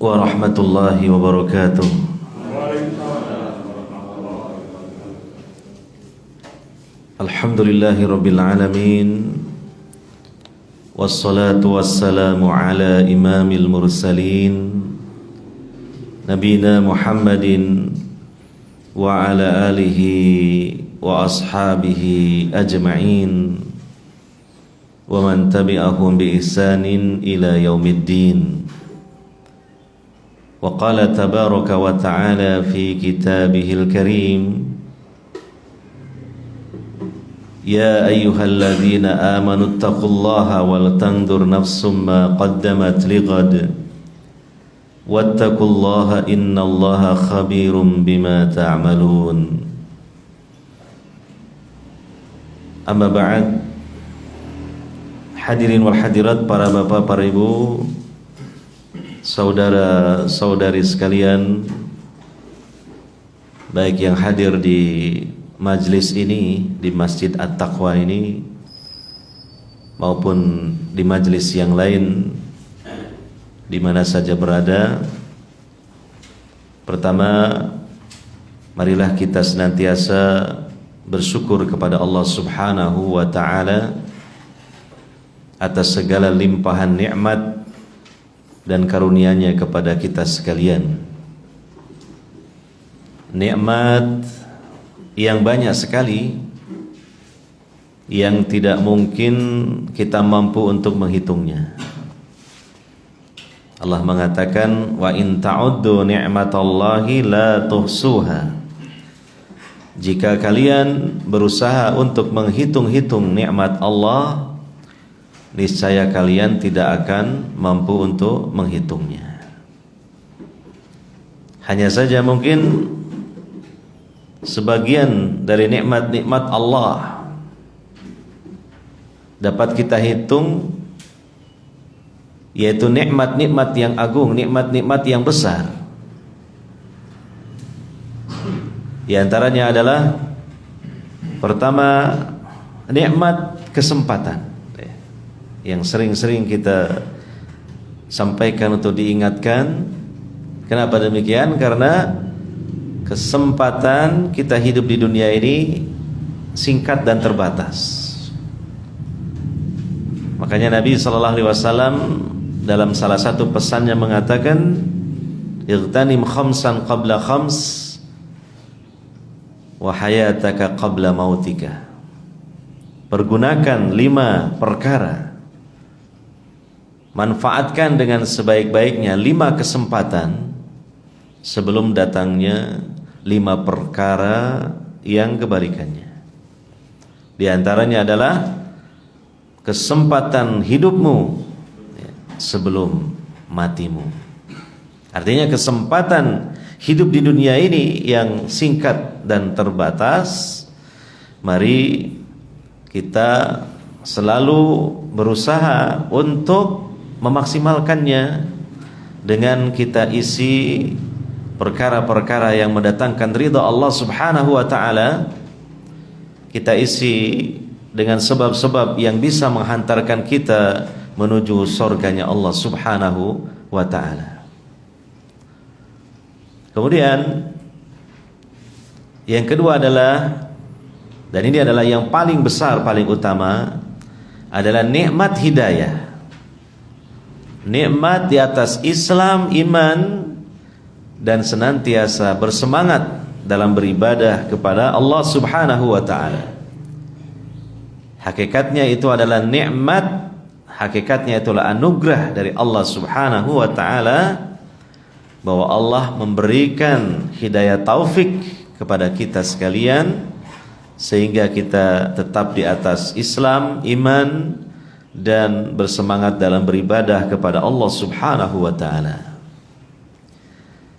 warahmatullahi wabarakatuh. Alhamdulillahi rabbil alamin. Wassalatu wassalamu ala imamil mursalin Nabina Muhammadin wa ala alihi wa ashabihi ajma'in wa man tabi'ahum bi ihsanin ila yaumiddin. Wa qala tabaraka wa ta'ala fi kitabihil karim, ya ayyuhalladzina amanu taqullaha wal tanzur nafsum ma qaddamat lighad wattaqullaha innallaha khabirum bima ta'malun. Amma ba'd. Hadirin wal hadirat, para bapak, para ibu, saudara-saudari sekalian, baik yang hadir di majlis ini, di Masjid At-Taqwa ini, maupun di majlis yang lain di mana saja berada. Pertama, marilah kita senantiasa bersyukur kepada Allah Subhanahu wa ta'ala atas segala limpahan nikmat dan karunia-Nya kepada kita sekalian. Nikmat yang banyak sekali, yang tidak mungkin kita mampu untuk menghitungnya. Allah mengatakan, wa in ta'uddu ni'matallahi la tuhsuha. Jika kalian berusaha untuk menghitung-hitung nikmat Allah, niscaya kalian tidak akan mampu untuk menghitungnya. Hanya saja mungkin sebagian dari nikmat-nikmat Allah dapat kita hitung, yaitu nikmat-nikmat yang agung, nikmat-nikmat yang besar. Di antaranya adalah, pertama, nikmat kesempatan, yang sering-sering kita sampaikan untuk diingatkan. Kenapa demikian? Karena kesempatan kita hidup di dunia ini singkat dan terbatas. Makanya Nabi SAW dalam salah satu pesannya mengatakan, "Ightanim khamsan qabla khams wa hayataka qabla mautika." Pergunakan 5 perkara, manfaatkan dengan sebaik-baiknya 5 kesempatan sebelum datangnya 5 perkara yang kebalikannya. Di antaranya adalah kesempatan hidupmu sebelum matimu. Artinya kesempatan hidup di dunia ini yang singkat dan terbatas. Mari kita selalu berusaha untuk memaksimalkannya dengan kita isi perkara-perkara yang mendatangkan ridha Allah Subhanahu wa ta'ala. Kita isi dengan sebab-sebab yang bisa menghantarkan kita menuju surganya Allah Subhanahu wa ta'ala. Kemudian yang kedua adalah, dan ini adalah yang paling besar, paling utama, adalah nikmat hidayah. Nikmat di atas Islam, iman, dan senantiasa bersemangat dalam beribadah kepada Allah Subhanahu wa ta'ala. Hakikatnya itu adalah nikmat, hakikatnya itulah anugerah dari Allah Subhanahu wa ta'ala, bahwa Allah memberikan hidayah taufik kepada kita sekalian, sehingga kita tetap di atas Islam, iman, dan bersemangat dalam beribadah kepada Allah Subhanahu wa ta'ala.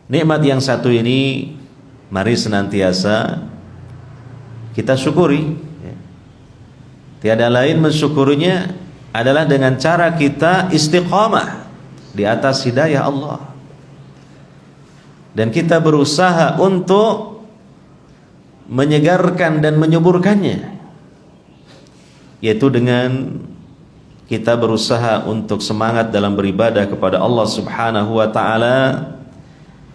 Nikmat yang satu ini mari senantiasa kita syukuri. Tiada lain mensyukurinya adalah dengan cara kita istiqamah di atas hidayah Allah, dan kita berusaha untuk menyegarkan dan menyuburkannya, yaitu dengan kita berusaha untuk semangat dalam beribadah kepada Allah Subhanahu wa taala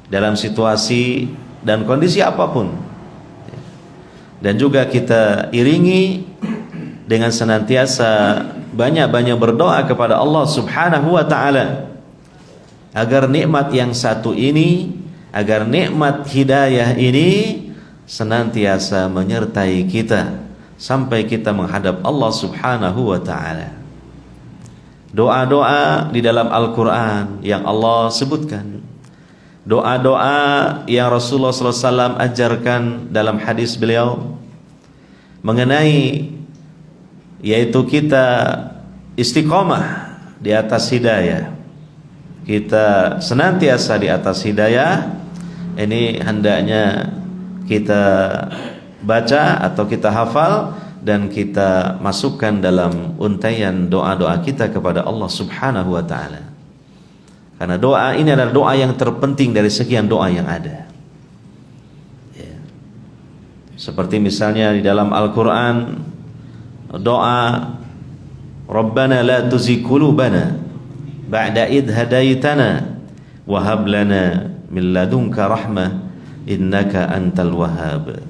dalam situasi dan kondisi apapun. Dan juga kita iringi dengan senantiasa banyak-banyak berdoa kepada Allah Subhanahu wa taala agar nikmat yang satu ini, agar nikmat hidayah ini senantiasa menyertai kita sampai kita menghadap Allah Subhanahu wa taala. Doa-doa di dalam Al-Quran yang Allah sebutkan, doa-doa yang Rasulullah SAW ajarkan dalam hadis beliau mengenai yaitu kita istiqomah di atas hidayah, kita senantiasa di atas hidayah. Ini hendaknya kita baca atau kita hafal dan kita masukkan dalam untaian doa-doa kita kepada Allah Subhanahu wa taala. Karena doa ini adalah doa yang terpenting dari sekian doa yang ada. Ya. Seperti misalnya di dalam Al-Qur'an doa Rabbana la tuzigh qulubana ba'da idh hadaitana wa hab lana min ladunka rahmah innaka antal wahhab.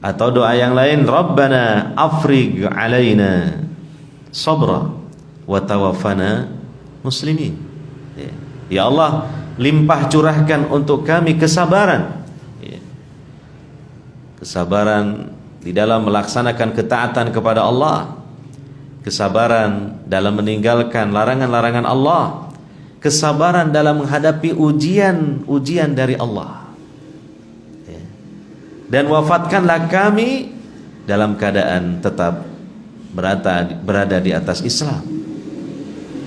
Atau doa yang lain, Rabbana afrigh alaina sabra wa tawaffana muslimin. Ya Allah, limpah curahkan untuk kami kesabaran. Kesabaran di dalam melaksanakan ketaatan kepada Allah, kesabaran dalam meninggalkan larangan-larangan Allah, kesabaran dalam menghadapi ujian dari Allah. Dan wafatkanlah kami dalam keadaan tetap berada di atas Islam.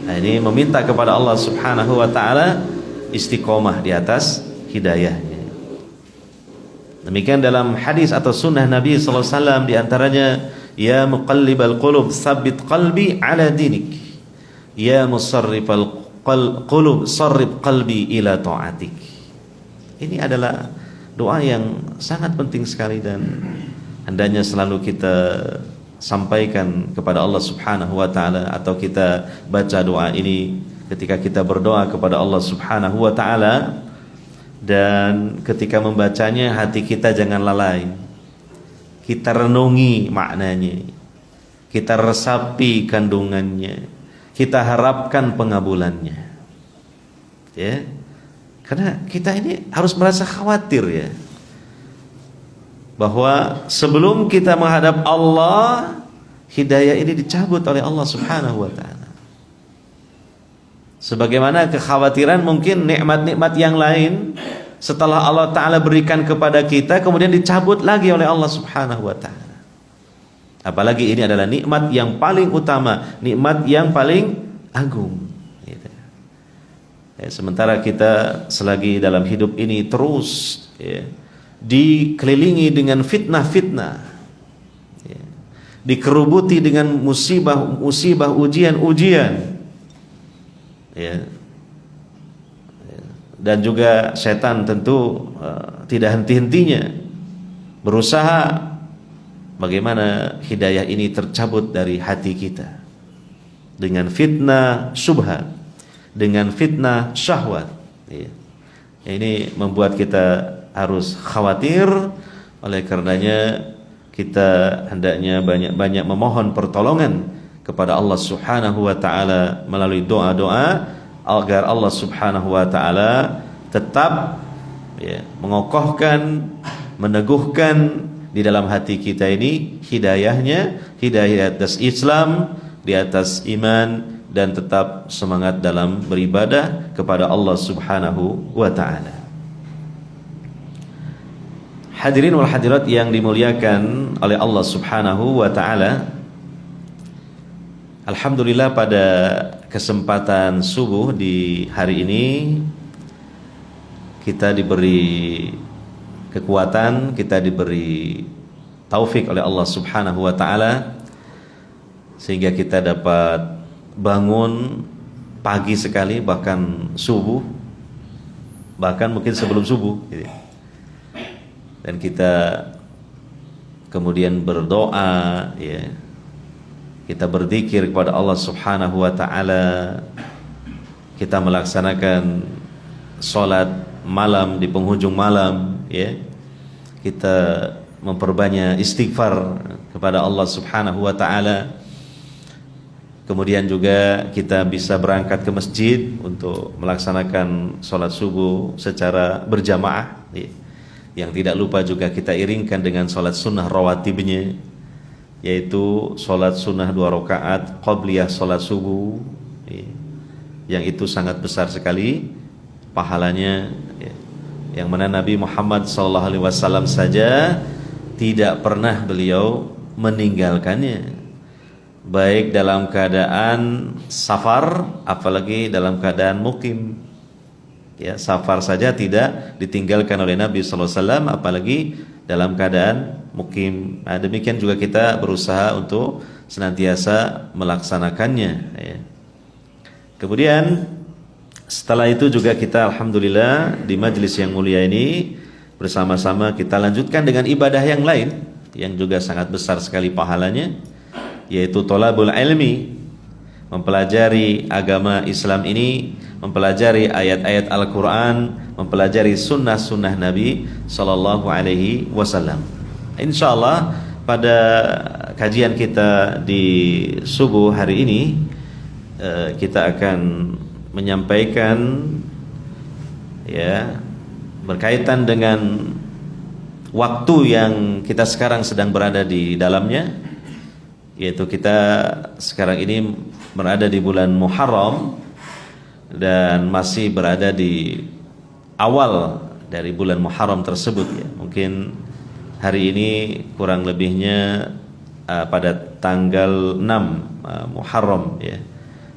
Nah, ini meminta kepada Allah Subhanahu wa taala istiqomah di atas hidayahnya. Demikian dalam hadis atau sunnah Nabi sallallahu alaihi wasallam di antaranya, ya muqallibal qulub tsabbit qalbi ala dinik, ya musarrifal qulub sarrif qalbi ila ta'atik. Ini adalah doa yang sangat penting sekali dan hendaknya selalu kita sampaikan kepada Allah Subhanahu wa taala atau kita baca doa ini ketika kita berdoa kepada Allah Subhanahu wa taala. Dan ketika membacanya hati kita jangan lalai. Kita renungi maknanya, kita resapi kandungannya, kita harapkan pengabulannya. Ya. Karena kita ini harus merasa khawatir ya, bahwa sebelum kita menghadap Allah, hidayah ini dicabut oleh Allah Subhanahu wa taala. Sebagaimana kekhawatiran mungkin nikmat-nikmat yang lain setelah Allah taala berikan kepada kita kemudian dicabut lagi oleh Allah Subhanahu wa taala. Apalagi ini adalah nikmat yang paling utama, nikmat yang paling agung. Ya, sementara kita selagi dalam hidup ini terus dikelilingi dengan fitnah-fitnah, dikerubuti dengan musibah-musibah, ujian-ujian, dan juga setan tentu tidak henti-hentinya berusaha bagaimana hidayah ini tercabut dari hati kita dengan fitnah syubhat, dengan fitnah syahwat. Ini membuat kita harus khawatir. Oleh karenanya kita hendaknya banyak-banyak memohon pertolongan kepada Allah Subhanahu wa taala melalui doa-doa agar Allah Subhanahu wa taala tetap mengokohkan, meneguhkan di dalam hati kita ini hidayahnya, hidayah atas Islam, di atas iman, dan tetap semangat dalam beribadah kepada Allah Subhanahu wa taala. Hadirin wal hadirat yang dimuliakan oleh Allah Subhanahu wa taala, alhamdulillah pada kesempatan subuh di hari ini kita diberi kekuatan, kita diberi taufik oleh Allah Subhanahu wa taala sehingga kita dapat bangun pagi sekali, bahkan subuh, bahkan mungkin sebelum subuh gitu. Dan kita kemudian berdoa kita berzikir kepada Allah Subhanahu wa taala, kita melaksanakan salat malam di penghujung malam, ya. Kita memperbanyak istighfar kepada Allah Subhanahu wa taala. Kemudian juga kita bisa berangkat ke masjid untuk melaksanakan sholat subuh secara berjamaah, ya. Yang tidak lupa juga kita iringkan dengan sholat sunnah rawatibnya, yaitu sholat sunnah 2 rakaat qabliyah sholat subuh, ya. Yang itu sangat besar sekali pahalanya, ya. Yang mana Nabi Muhammad SAW saja tidak pernah beliau meninggalkannya, baik dalam keadaan safar apalagi dalam keadaan mukim, ya. Safar saja tidak ditinggalkan oleh Nabi sallallahu alaihi wasallam, apalagi dalam keadaan mukim. Nah, demikian juga kita berusaha untuk senantiasa melaksanakannya, ya. Kemudian setelah itu juga kita alhamdulillah di majelis yang mulia ini bersama-sama kita lanjutkan dengan ibadah yang lain yang juga sangat besar sekali pahalanya, yaitu thalabul ilmi, mempelajari agama Islam ini, mempelajari ayat-ayat Al-Quran, mempelajari sunnah-sunnah Nabi Sallallahu Alaihi Wasallam. InsyaAllah pada kajian kita di subuh hari ini kita akan menyampaikan, ya, berkaitan dengan waktu yang kita sekarang sedang berada di dalamnya, yaitu kita sekarang ini berada di bulan Muharram dan masih berada di awal dari bulan Muharram tersebut, ya. Mungkin hari ini kurang lebihnya pada tanggal 6 Muharram, ya,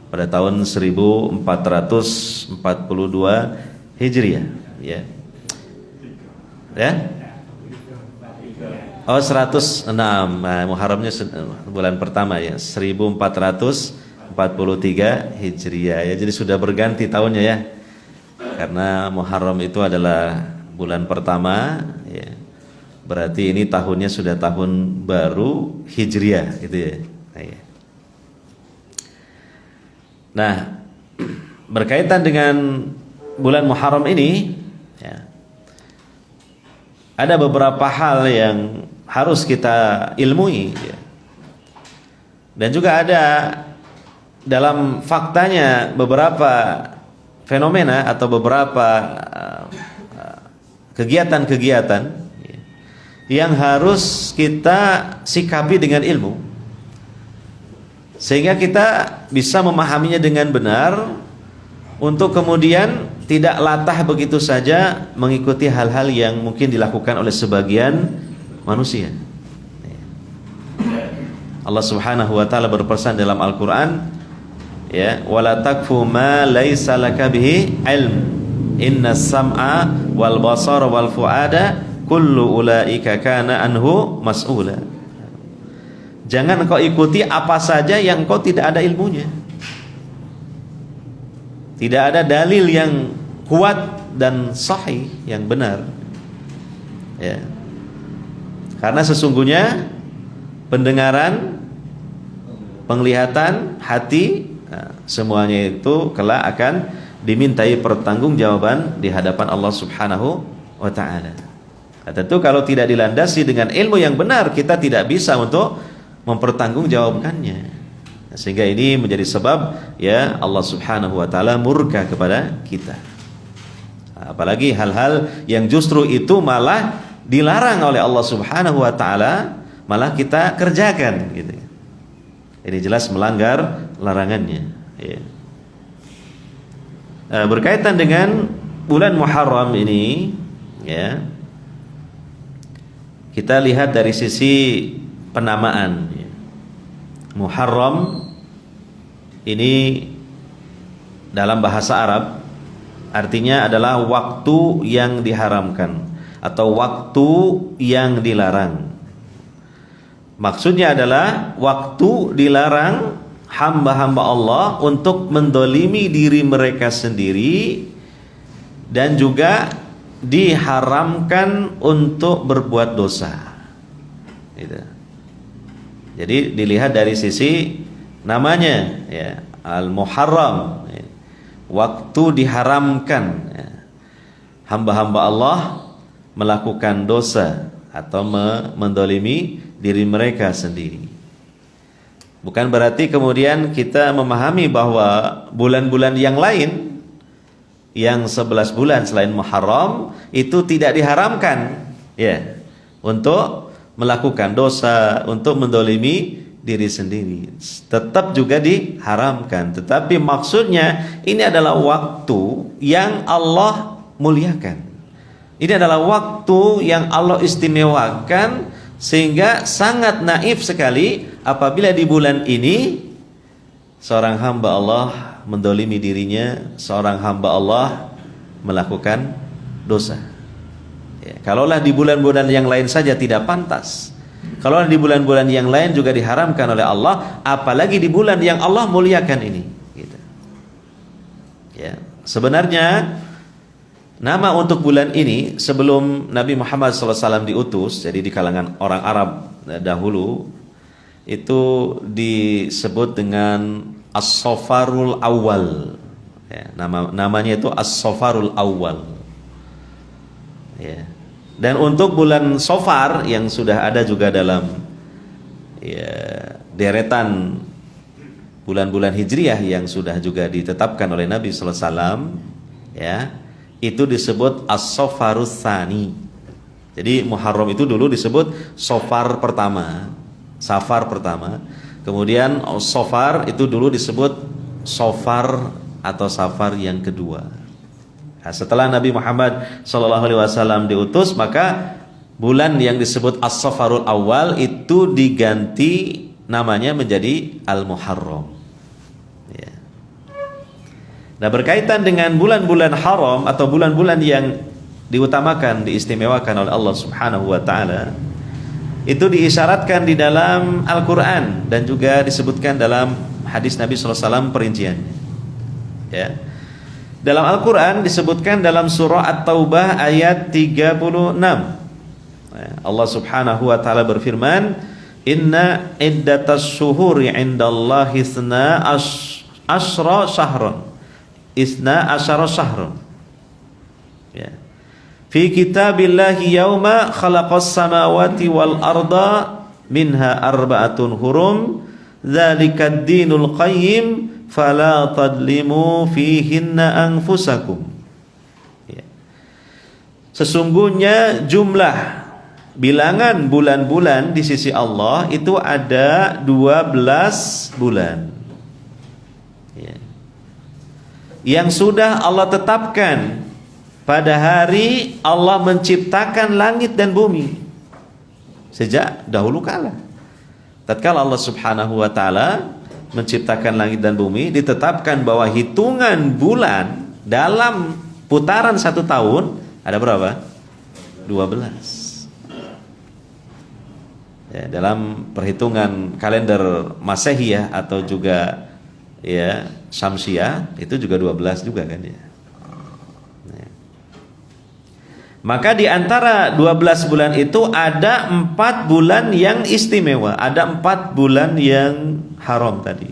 pada tahun 1442 Hijriah, ya. Ya? Oh, 106. Muharramnya bulan pertama, ya, 1443 Hijriah, ya. Jadi sudah berganti tahunnya, ya. Karena Muharram itu adalah bulan pertama, ya. Berarti ini tahunnya sudah tahun baru Hijriah, gitu, ya. Nah, berkaitan dengan bulan Muharram ini, ya, ada beberapa hal yang harus kita ilmui, ya. Dan juga ada dalam faktanya beberapa fenomena atau beberapa kegiatan-kegiatan, ya, yang harus kita sikapi dengan ilmu, sehingga kita bisa memahaminya dengan benar, untuk kemudian tidak latah begitu saja mengikuti hal-hal yang mungkin dilakukan oleh sebagian manusia. Allah Subhanahu wa taala berpesan dalam Al-Qur'an, ya, wala takfu ma laisa laka bihi ilm innas sam'a wal basara wal fuada kullu ulaika kana anhu mas'ula. Jangan engkau ikuti apa saja yang engkau tidak ada ilmunya. Tidak ada dalil yang kuat dan sahih yang benar, ya. Karena sesungguhnya pendengaran, penglihatan, hati, semuanya itu kelak akan dimintai pertanggungjawaban di hadapan Allah Subhanahu wa taala. Tentu kalau tidak dilandasi dengan ilmu yang benar, kita tidak bisa untuk mempertanggungjawabkannya. Sehingga ini menjadi sebab, ya, Allah Subhanahu wa taala murka kepada kita. Apalagi hal-hal yang justru itu malah dilarang oleh Allah Subhanahu wa taala, malah kita kerjakan, gitu. Ini jelas melanggar larangannya, ya. Berkaitan dengan bulan Muharram ini, ya, kita lihat dari sisi penamaan, ya. Muharram ini dalam bahasa Arab artinya adalah waktu yang diharamkan atau waktu yang dilarang. Maksudnya adalah waktu dilarang hamba-hamba Allah untuk mendolimi diri mereka sendiri, dan juga diharamkan untuk berbuat dosa, gitu. Jadi dilihat dari sisi namanya, ya, Al-Muharram, ya, waktu diharamkan, ya. Hamba-hamba Allah melakukan dosa atau mendolimi diri mereka sendiri. Bukan berarti kemudian kita memahami bahwa bulan-bulan yang lain, yang 11 bulan selain Muharram itu tidak diharamkan, ya, untuk melakukan dosa, untuk mendolimi diri sendiri. Tetap juga diharamkan. Tetapi maksudnya ini adalah waktu yang Allah muliakan. Ini adalah waktu yang Allah istimewakan, sehingga sangat naif sekali apabila di bulan ini seorang hamba Allah mendolimi dirinya, seorang hamba Allah melakukan dosa. Ya, kalaulah di bulan-bulan yang lain saja tidak pantas, kalau di bulan-bulan yang lain juga diharamkan oleh Allah, apalagi di bulan yang Allah muliakan ini. Gitu. Ya, sebenarnya nama untuk bulan ini sebelum Nabi Muhammad SAW diutus, jadi di kalangan orang Arab dahulu itu disebut dengan As-Safarul Awal. Ya, namanya itu As-Safarul Awal. Ya. Dan untuk bulan Safar yang sudah ada juga dalam, ya, deretan bulan-bulan Hijriyah yang sudah juga ditetapkan oleh Nabi sallallahu alaihi wasallam, ya, itu disebut As-Safarus Tsani. Jadi Muharram itu dulu disebut Safar pertama, Safar pertama. Kemudian Safar itu dulu disebut Safar atau Safar yang kedua. Nah, setelah Nabi Muhammad SAW diutus, maka bulan yang disebut As-Safarul Awal itu diganti namanya menjadi Al-Muharram. Ya. Nah, berkaitan dengan bulan-bulan haram atau bulan-bulan yang diutamakan, diistimewakan oleh Allah Subhanahu wa taala, itu diisyaratkan di dalam Al-Qur'an dan juga disebutkan dalam hadis Nabi sallallahu alaihi wasallam perinciannya. Ya. Dalam Al-Qur'an disebutkan dalam surah At-Taubah ayat 36. Allah Subhanahu wa taala berfirman, "Inna iddatas syuhuri 'indallahi isna asyra syahran." Isna asyara syahran. Ya. Fi kitabillahi yauma khalaqas samawati wal arda minha arba'atun hurum dzalikad dinul qayyim fala tadlimu fihinna anfusakum. Ya. Sesungguhnya jumlah bilangan bulan-bulan di sisi Allah itu ada 12 bulan. Ya. Yang sudah Allah tetapkan pada hari Allah menciptakan langit dan bumi sejak dahulu kala. Tatkala Allah Subhanahu wa taala menciptakan langit dan bumi, ditetapkan bahwa hitungan bulan dalam putaran 1 tahun ada berapa? 12. Ya, dalam perhitungan kalender Masehiyah atau juga, ya, Syamsiyah itu juga 12 juga kan, ya. Maka di antara 12 bulan itu ada 4 bulan yang istimewa, ada 4 bulan yang haram tadi.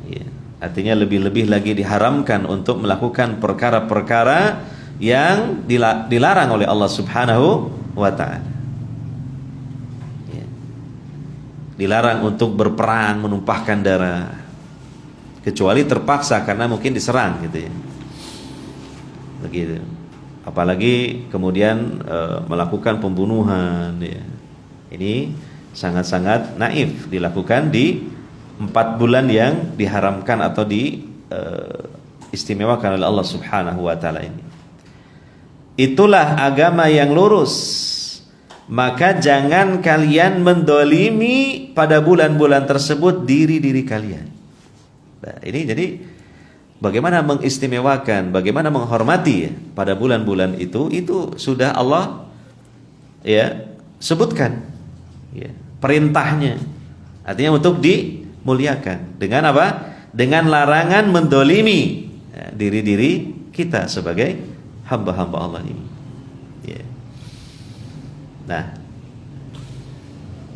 Ya, artinya lebih-lebih lagi diharamkan untuk melakukan perkara-perkara yang dilarang oleh Allah Subhanahu wa taala. Ya. Dilarang untuk berperang, menumpahkan darah, kecuali terpaksa karena mungkin diserang gitu, ya. Begitu. Apalagi kemudian melakukan pembunuhan, ya. Ini sangat-sangat naif dilakukan di 4 bulan yang diharamkan atau istimewakan oleh Allah Subhanahu wa taala ini. Itulah agama yang lurus. Maka jangan kalian mendolimi pada bulan-bulan tersebut diri-diri kalian. Nah, ini jadi bagaimana mengistimewakan, bagaimana menghormati, ya, pada bulan-bulan itu sudah Allah, ya, sebutkan, ya, perintahnya. Artinya untuk dimuliakan. Dengan apa? Dengan larangan mendolimi, ya, diri-diri kita sebagai hamba-hamba Allah ini. Ya. Nah,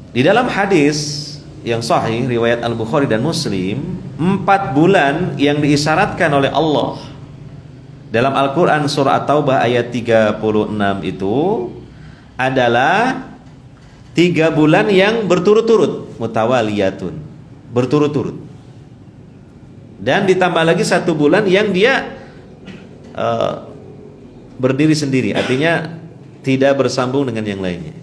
Di dalam hadis yang sahih riwayat Al-Bukhari dan Muslim, 4 bulan yang diisyaratkan oleh Allah dalam Al-Quran surah At-Taubah ayat 36 itu adalah 3 bulan yang berturut-turut, mutawaliyatun, berturut-turut. Dan ditambah lagi 1 bulan yang dia berdiri sendiri, artinya tidak bersambung dengan yang lainnya.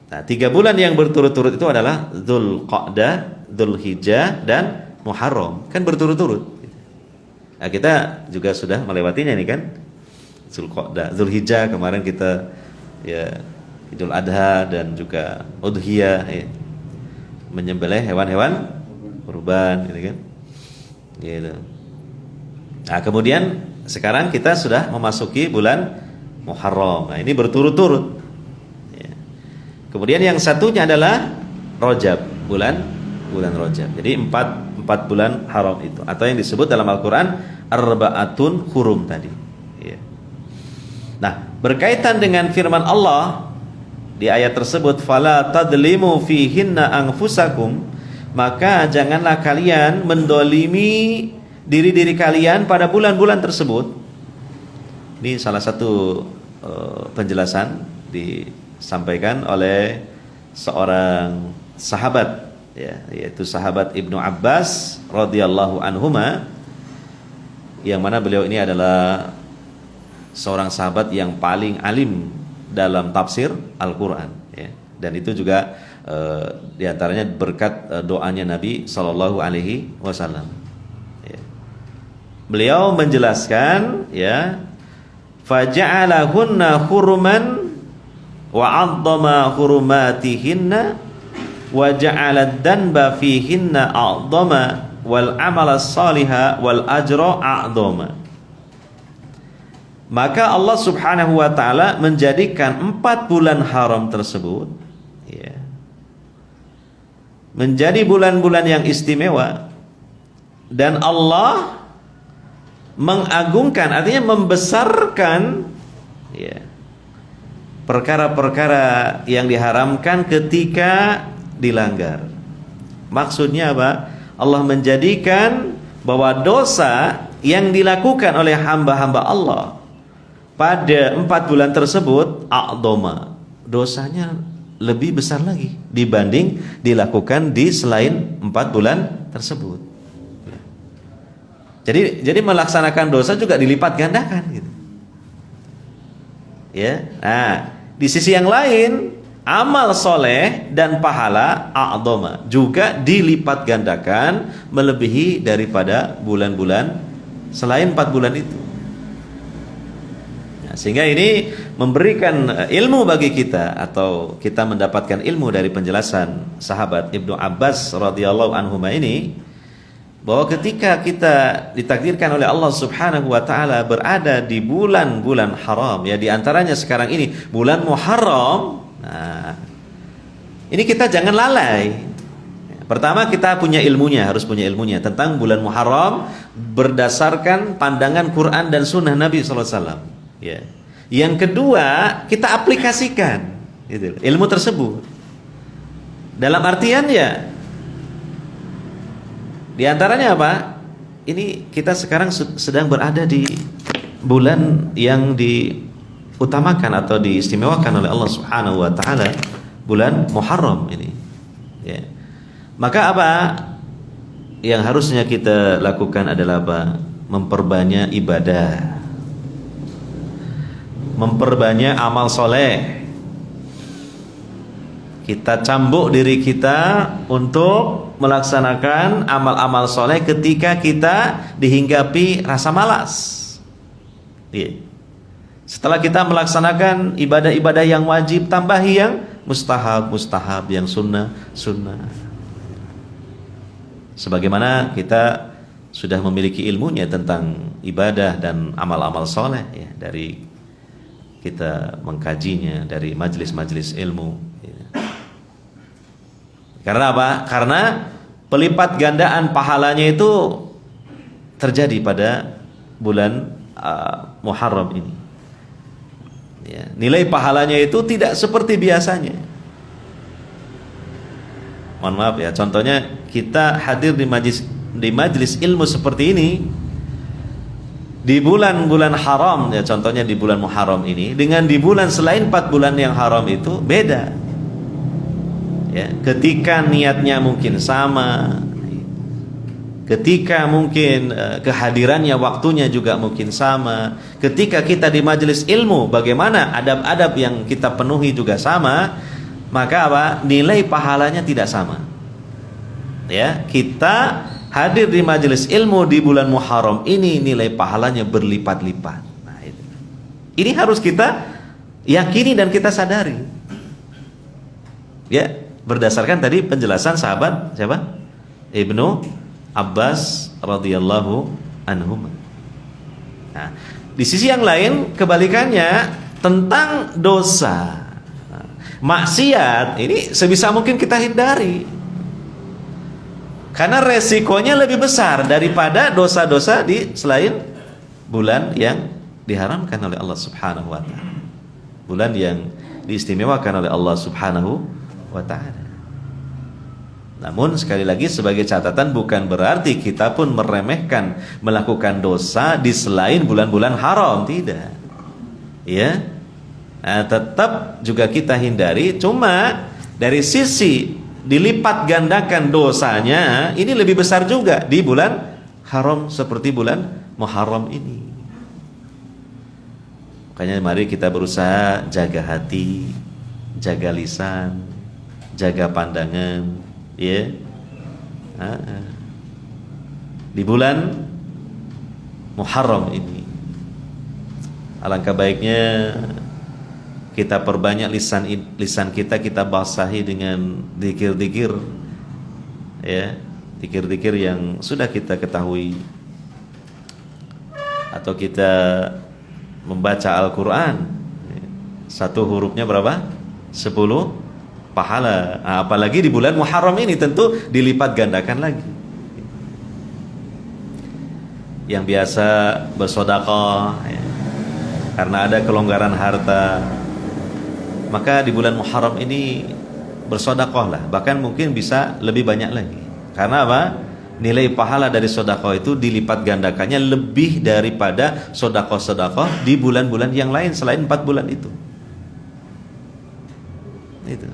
Nah, 3 bulan yang berturut-turut itu adalah Dzulqa'dah, Dzulhijjah, dan Muharram. Kan berturut-turut. Nah, kita juga sudah melewatinya nih kan. Dzulqa'dah, Dzulhijjah kemarin kita ya Idul Adha dan juga Udhiyah ya. Menyembelih hewan-hewan kurban gitu kan. Gitu. Nah, kemudian sekarang kita sudah memasuki bulan Muharram. Nah, ini berturut-turut. Kemudian yang satunya adalah Rajab, bulan Rajab. Jadi 4 bulan haram itu, atau yang disebut dalam Al-Qur'an arba'atun hurum tadi. Ya. Nah, berkaitan dengan firman Allah di ayat tersebut, fala tadlimu fihinna anfusakum, maka janganlah kalian mendolimi diri-diri kalian pada bulan-bulan tersebut. Ini salah satu penjelasan disampaikan oleh seorang sahabat ya, yaitu sahabat Ibnu Abbas radhiyallahu anhuma, yang mana beliau ini adalah seorang sahabat yang paling alim dalam tafsir Al-Qur'an ya. Dan itu juga diantaranya berkat doanya Nabi sallallahu alaihi wasallam ya. Beliau menjelaskan ya, faja'alahunna huruman wa 'azzama hurumatihinna wa ja'ala ad-danba fihinna a'zama wal 'amala as-saliha wal ajra a'zama. Maka Allah Subhanahu wa taala menjadikan 4 bulan haram tersebut ya, menjadi bulan-bulan yang istimewa, dan Allah mengagungkan, artinya membesarkan ya, perkara-perkara yang diharamkan ketika dilanggar. Maksudnya apa? Allah menjadikan bahwa dosa yang dilakukan oleh hamba-hamba Allah pada 4 bulan tersebut a'doma, dosanya lebih besar lagi dibanding dilakukan di selain 4 bulan tersebut. Jadi melaksanakan dosa juga dilipat gandakan gitu. Ya. Nah, di sisi yang lain, amal soleh dan pahala a'doma juga dilipat gandakan melebihi daripada bulan-bulan selain 4 bulan itu. Nah, sehingga ini memberikan ilmu bagi kita, atau kita mendapatkan ilmu dari penjelasan sahabat Ibnu Abbas radhiyallahu anhu ini, bahwa ketika kita ditakdirkan oleh Allah Subhanahu wa taala berada di bulan-bulan haram ya, di antaranya sekarang ini bulan Muharram. Nah, ini kita jangan lalai. Pertama, kita punya ilmunya, harus punya ilmunya tentang bulan Muharram berdasarkan pandangan Quran dan Sunnah Nabi sallallahu alaihi wasallam. Ya. Yang kedua, kita aplikasikan gitu, ilmu tersebut. Dalam artian ya, di antaranya apa? Ini kita sekarang sedang berada di bulan yang diutamakan atau diistimewakan oleh Allah Subhanahu wa taala, bulan Muharram ini. Ya. Maka apa yang harusnya kita lakukan adalah apa? Memperbanyak ibadah, memperbanyak amal soleh. Kita cambuk diri kita untuk melaksanakan amal-amal soleh ketika kita dihinggapi rasa malas. Setelah kita melaksanakan ibadah-ibadah yang wajib, tambahi yang mustahab, yang sunnah. Sebagaimana kita sudah memiliki ilmunya tentang ibadah dan amal-amal soleh ya, dari kita mengkajinya dari majelis-majelis ilmu. Karena apa? Karena pelipat gandaan pahalanya itu terjadi pada bulan Muharram ini. Ya, nilai pahalanya itu tidak seperti biasanya. mohon maaf ya, contohnya kita hadir di majelis ilmu seperti ini di bulan-bulan haram ya, contohnya di bulan Muharram ini dengan di bulan selain 4 bulan yang haram itu beda ya, ketika niatnya mungkin sama, ketika mungkin kehadirannya waktunya juga mungkin sama, ketika kita di majelis ilmu bagaimana adab-adab yang kita penuhi juga sama, maka apa? Nilai pahalanya tidak sama ya. Kita hadir di majelis ilmu di bulan Muharram ini nilai pahalanya berlipat-lipat. Nah, ini harus kita yakini dan kita sadari. Ya, berdasarkan tadi penjelasan sahabat siapa? Ibnu Abbas radhiyallahu anhum. Nah, di sisi yang lain kebalikannya tentang dosa, maksiat ini sebisa mungkin kita hindari. Karena resikonya lebih besar daripada dosa-dosa di selain bulan yang diharamkan oleh Allah Subhanahu wa taala. Bulan yang diistimewakan oleh Allah Subhanahu wa taala. Namun sekali lagi sebagai catatan bukan berarti kita pun meremehkan melakukan dosa di selain bulan-bulan haram, tidak. Ya. Nah, tetap juga kita hindari, cuma dari sisi dilipat gandakan dosanya ini lebih besar juga di bulan haram seperti bulan Muharram ini. Makanya mari kita berusaha jaga hati, jaga lisan, jaga pandangan, ya. Di bulan Muharram ini alangkah baiknya kita perbanyak lisan kita basahi dengan zikir-zikir ya, zikir-zikir yang sudah kita ketahui, atau kita membaca Al-Qur'an satu hurufnya berapa? 10 pahala. Nah, apalagi di bulan Muharram ini tentu dilipat gandakan lagi. Yang biasa bersedekah ya, karena ada kelonggaran harta, maka di bulan Muharram ini bersedekahlah, bahkan mungkin bisa lebih banyak lagi. Karena apa? Nilai pahala dari sedekah itu dilipat gandakannya lebih daripada sedekah-sedekah di bulan-bulan yang lain selain 4 bulan itu. Itu.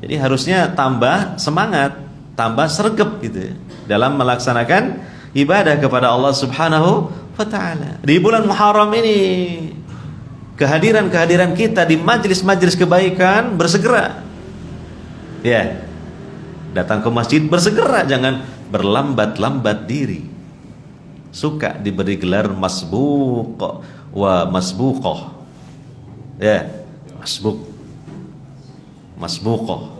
Jadi harusnya tambah semangat, tambah sregep gitu ya, dalam melaksanakan ibadah kepada Allah Subhanahu wa taala. Di bulan Muharram ini kehadiran kita di majelis-majelis kebaikan bersegera. Ya. Datang ke masjid bersegera, jangan berlambat-lambat diri. Suka diberi gelar masbuq wa masbuqah. Ya, masbuq. Masbuqah.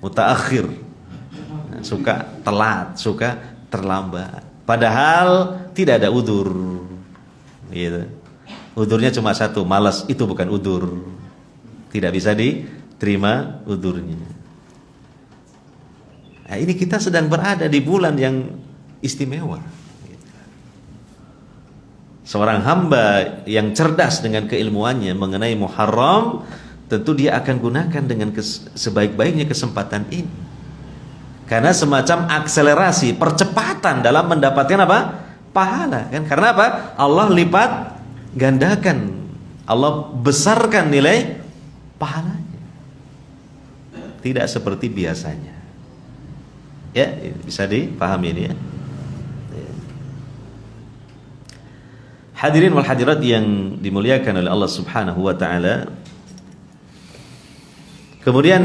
Mutaakhir. Suka telat, suka terlambat. Padahal tidak ada udzur. Gitu. Udzurnya cuma satu, malas. Itu bukan udzur. Tidak bisa diterima udzurnya. Nah, ini kita sedang berada di bulan yang istimewa. Seorang hamba yang cerdas dengan keilmuannya mengenai Muharram, tentu dia akan gunakan dengan sebaik-baiknya kesempatan ini. Karena semacam akselerasi, percepatan dalam mendapatkan apa? Pahala. Kan? Karena apa? Allah lipat gandakan, Allah besarkan nilai pahalanya, tidak seperti biasanya. Ya, bisa dipahami ini ya. Hadirin wal hadirat yang dimuliakan oleh Allah Subhanahu wa taala. Kemudian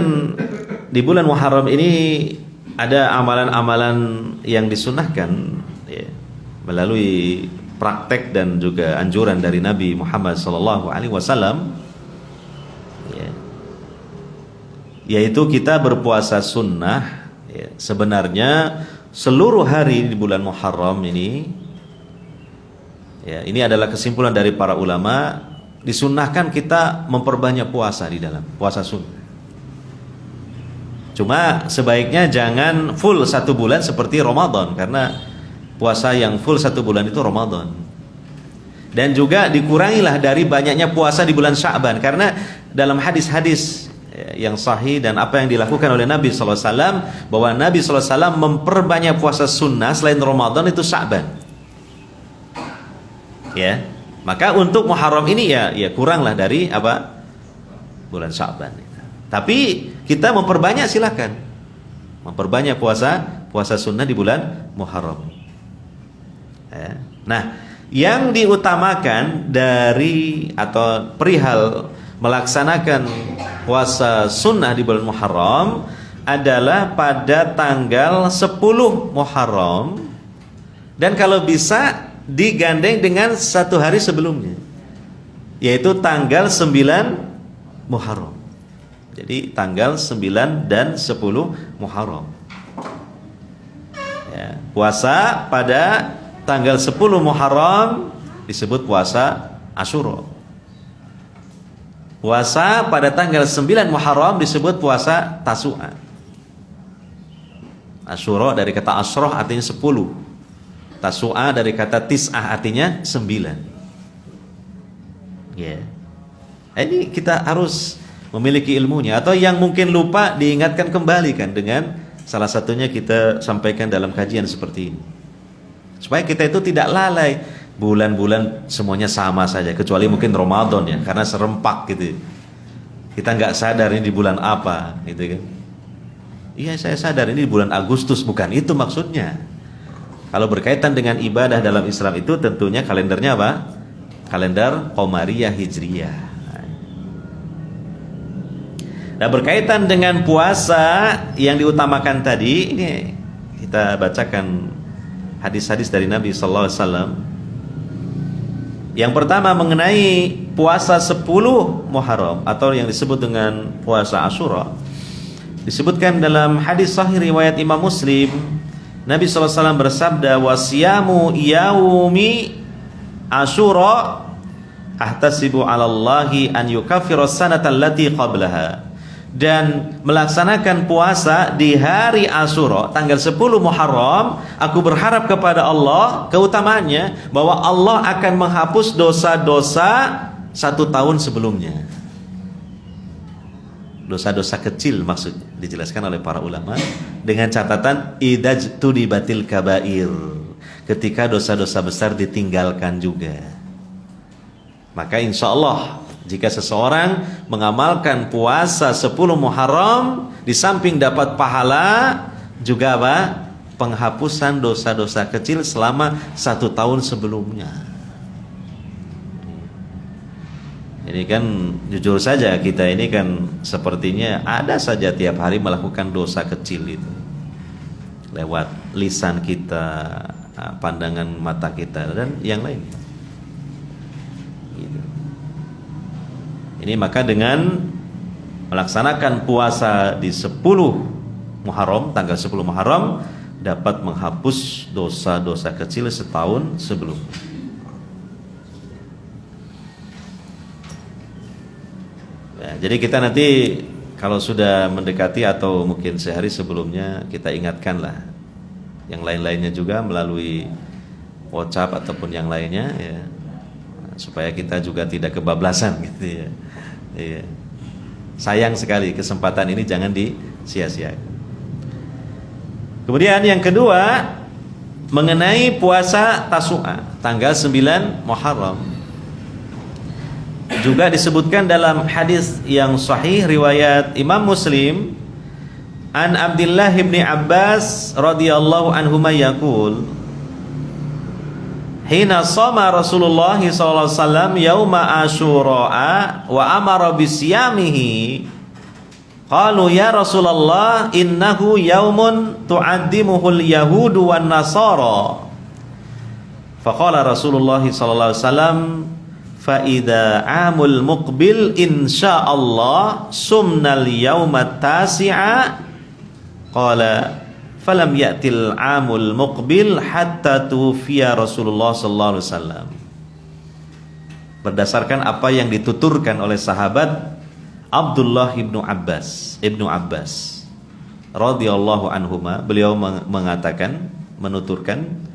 di bulan Muharram ini ada amalan-amalan yang disunahkan ya, melalui praktek dan juga anjuran dari Nabi Muhammad SAW, ya, yaitu kita berpuasa sunnah. Ya, sebenarnya seluruh hari di bulan Muharram ini, ya, ini adalah kesimpulan dari para ulama, disunnahkan kita memperbanyak puasa di dalam puasa sunnah. Cuma sebaiknya jangan full 1 bulan seperti Ramadan, karena puasa yang full 1 bulan itu Ramadan. Dan juga dikurangilah dari banyaknya puasa di bulan Sya'ban, karena dalam hadis-hadis yang sahih dan apa yang dilakukan oleh Nabi sallallahu alaihi wasallam, bahwa Nabi sallallahu alaihi wasallam memperbanyak puasa sunnah selain Ramadan itu Sya'ban. Ya. Maka untuk Muharram ini ya kuranglah dari apa? Bulan Sya'ban. Tapi kita memperbanyak, silakan. Memperbanyak puasa sunnah di bulan Muharram. Ya. Nah, yang diutamakan dari atau perihal melaksanakan puasa sunnah di bulan Muharram adalah pada tanggal 10 Muharram, dan kalau bisa digandeng dengan satu hari sebelumnya, yaitu tanggal 9 Muharram. Jadi tanggal 9 dan 10 Muharram ya, puasa pada tanggal 10 Muharram disebut puasa Asyura. Puasa pada tanggal 9 Muharram disebut puasa Tasu'a. Asyura dari kata asroh artinya 10. Tasu'a dari kata tis'ah artinya 9. Ya. Ini kita harus memiliki ilmunya, atau yang mungkin lupa diingatkan kembali kan, dengan salah satunya kita sampaikan dalam kajian seperti ini. Supaya kita itu tidak lalai. Bulan-bulan semuanya sama saja, kecuali mungkin Ramadan ya, karena serempak gitu. Kita nggak sadar ini di bulan apa, gitu kan? Iya, saya sadar ini di bulan Agustus, bukan itu maksudnya. Kalau berkaitan dengan ibadah dalam Islam itu tentunya kalendernya apa? Kalender Qamariyah Hijriyah. Nah, berkaitan dengan puasa yang diutamakan tadi, ini kita bacakan hadis-hadis dari Nabi sallallahu alaihi wasallam. Yang pertama mengenai puasa 10 Muharram atau yang disebut dengan puasa Asyura. Disebutkan dalam hadis sahih riwayat Imam Muslim, Nabi sallallahu alaihi wasallam bersabda, "Wasiyamu yaumi Asyura ahtasibu 'ala Allahi an yukaffira as-sanata allati qablaha." Dan melaksanakan puasa di hari Asyura tanggal 10 Muharram, aku berharap kepada Allah keutamaannya bahwa Allah akan menghapus dosa-dosa 1 tahun sebelumnya. Dosa-dosa kecil maksudnya, dijelaskan oleh para ulama dengan catatan idajtunibatil kabair, ketika dosa-dosa besar ditinggalkan juga. Maka insya Allah jika seseorang mengamalkan puasa 10 Muharram, di samping dapat pahala juga apa? Penghapusan dosa-dosa kecil selama 1 tahun sebelumnya. Ini kan jujur saja, kita ini kan sepertinya ada saja tiap hari melakukan dosa kecil itu, lewat lisan kita, pandangan mata kita, dan yang lainnya. Ini maka dengan melaksanakan puasa di 10 Muharram, tanggal 10 Muharram, dapat menghapus dosa-dosa kecil setahun sebelum. Nah, jadi kita nanti kalau sudah mendekati atau mungkin sehari sebelumnya, kita ingatkanlah yang lain-lainnya juga melalui WhatsApp ataupun yang lainnya ya, supaya kita juga tidak kebablasan gitu ya. Iya. Sayang sekali kesempatan ini jangan disia-siakan. Kemudian yang kedua mengenai puasa Tasu'a tanggal 9 Muharram, juga disebutkan dalam hadis yang sahih riwayat Imam Muslim, an Abdullah bin Abbas radhiyallahu anhuma yaqul, hina shoma Rasulullah sallallahu alaihi wasallam yauma Asyura wa amara bisyamihi, qalu ya Rasulullah innahu yaumun tu'addimuhul yahudu wan nasara, faqala Rasulullah sallallahu alaihi wasallam fa idza amul muqbil insyaallah sumnal yaumat tasi'a, qala falam ya'til amul muqbil hatta tufiya Rasulullah sallallahu alaihi wasallam. Berdasarkan apa yang dituturkan oleh sahabat Abdullah ibnu Abbas radhiyallahu anhuma, beliau mengatakan, menuturkan,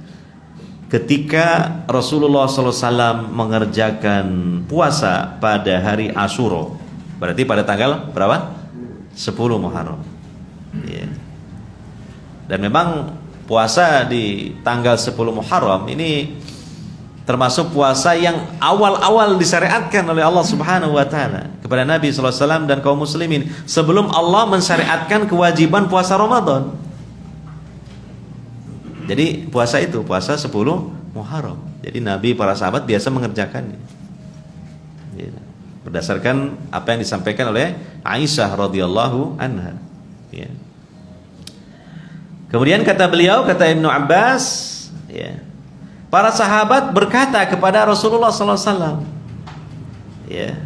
ketika Rasulullah sallallahu alaihi wasallam mengerjakan puasa pada hari Asyura, berarti pada tanggal berapa? 10 Muharram. Ya. Dan memang puasa di tanggal 10 Muharram ini termasuk puasa yang awal-awal disyariatkan oleh Allah Subhanahu wa taala kepada Nabi sallallahu alaihi wasallam dan kaum muslimin sebelum Allah mensyariatkan kewajiban puasa Ramadan. Jadi puasa itu puasa 10 Muharram. Jadi Nabi, para sahabat biasa mengerjakannya. Ya. Berdasarkan apa yang disampaikan oleh Aisyah radhiyallahu anha. Ya. Kemudian kata beliau, kata Ibnu Abbas, ya, para sahabat berkata kepada Rasulullah SAW, ya.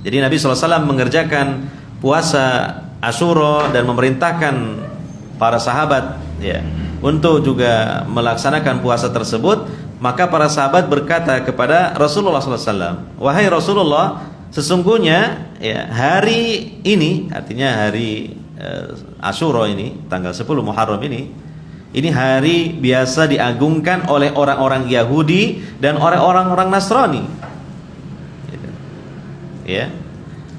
Jadi Nabi SAW mengerjakan puasa Asyura dan memerintahkan para sahabat, ya, untuk juga melaksanakan puasa tersebut. Maka para sahabat berkata kepada Rasulullah SAW, wahai Rasulullah, sesungguhnya ya, hari ini, artinya hari Asyura ini, tanggal 10 Muharram ini hari biasa diagungkan oleh orang-orang Yahudi dan orang-orang Nasrani. Ya.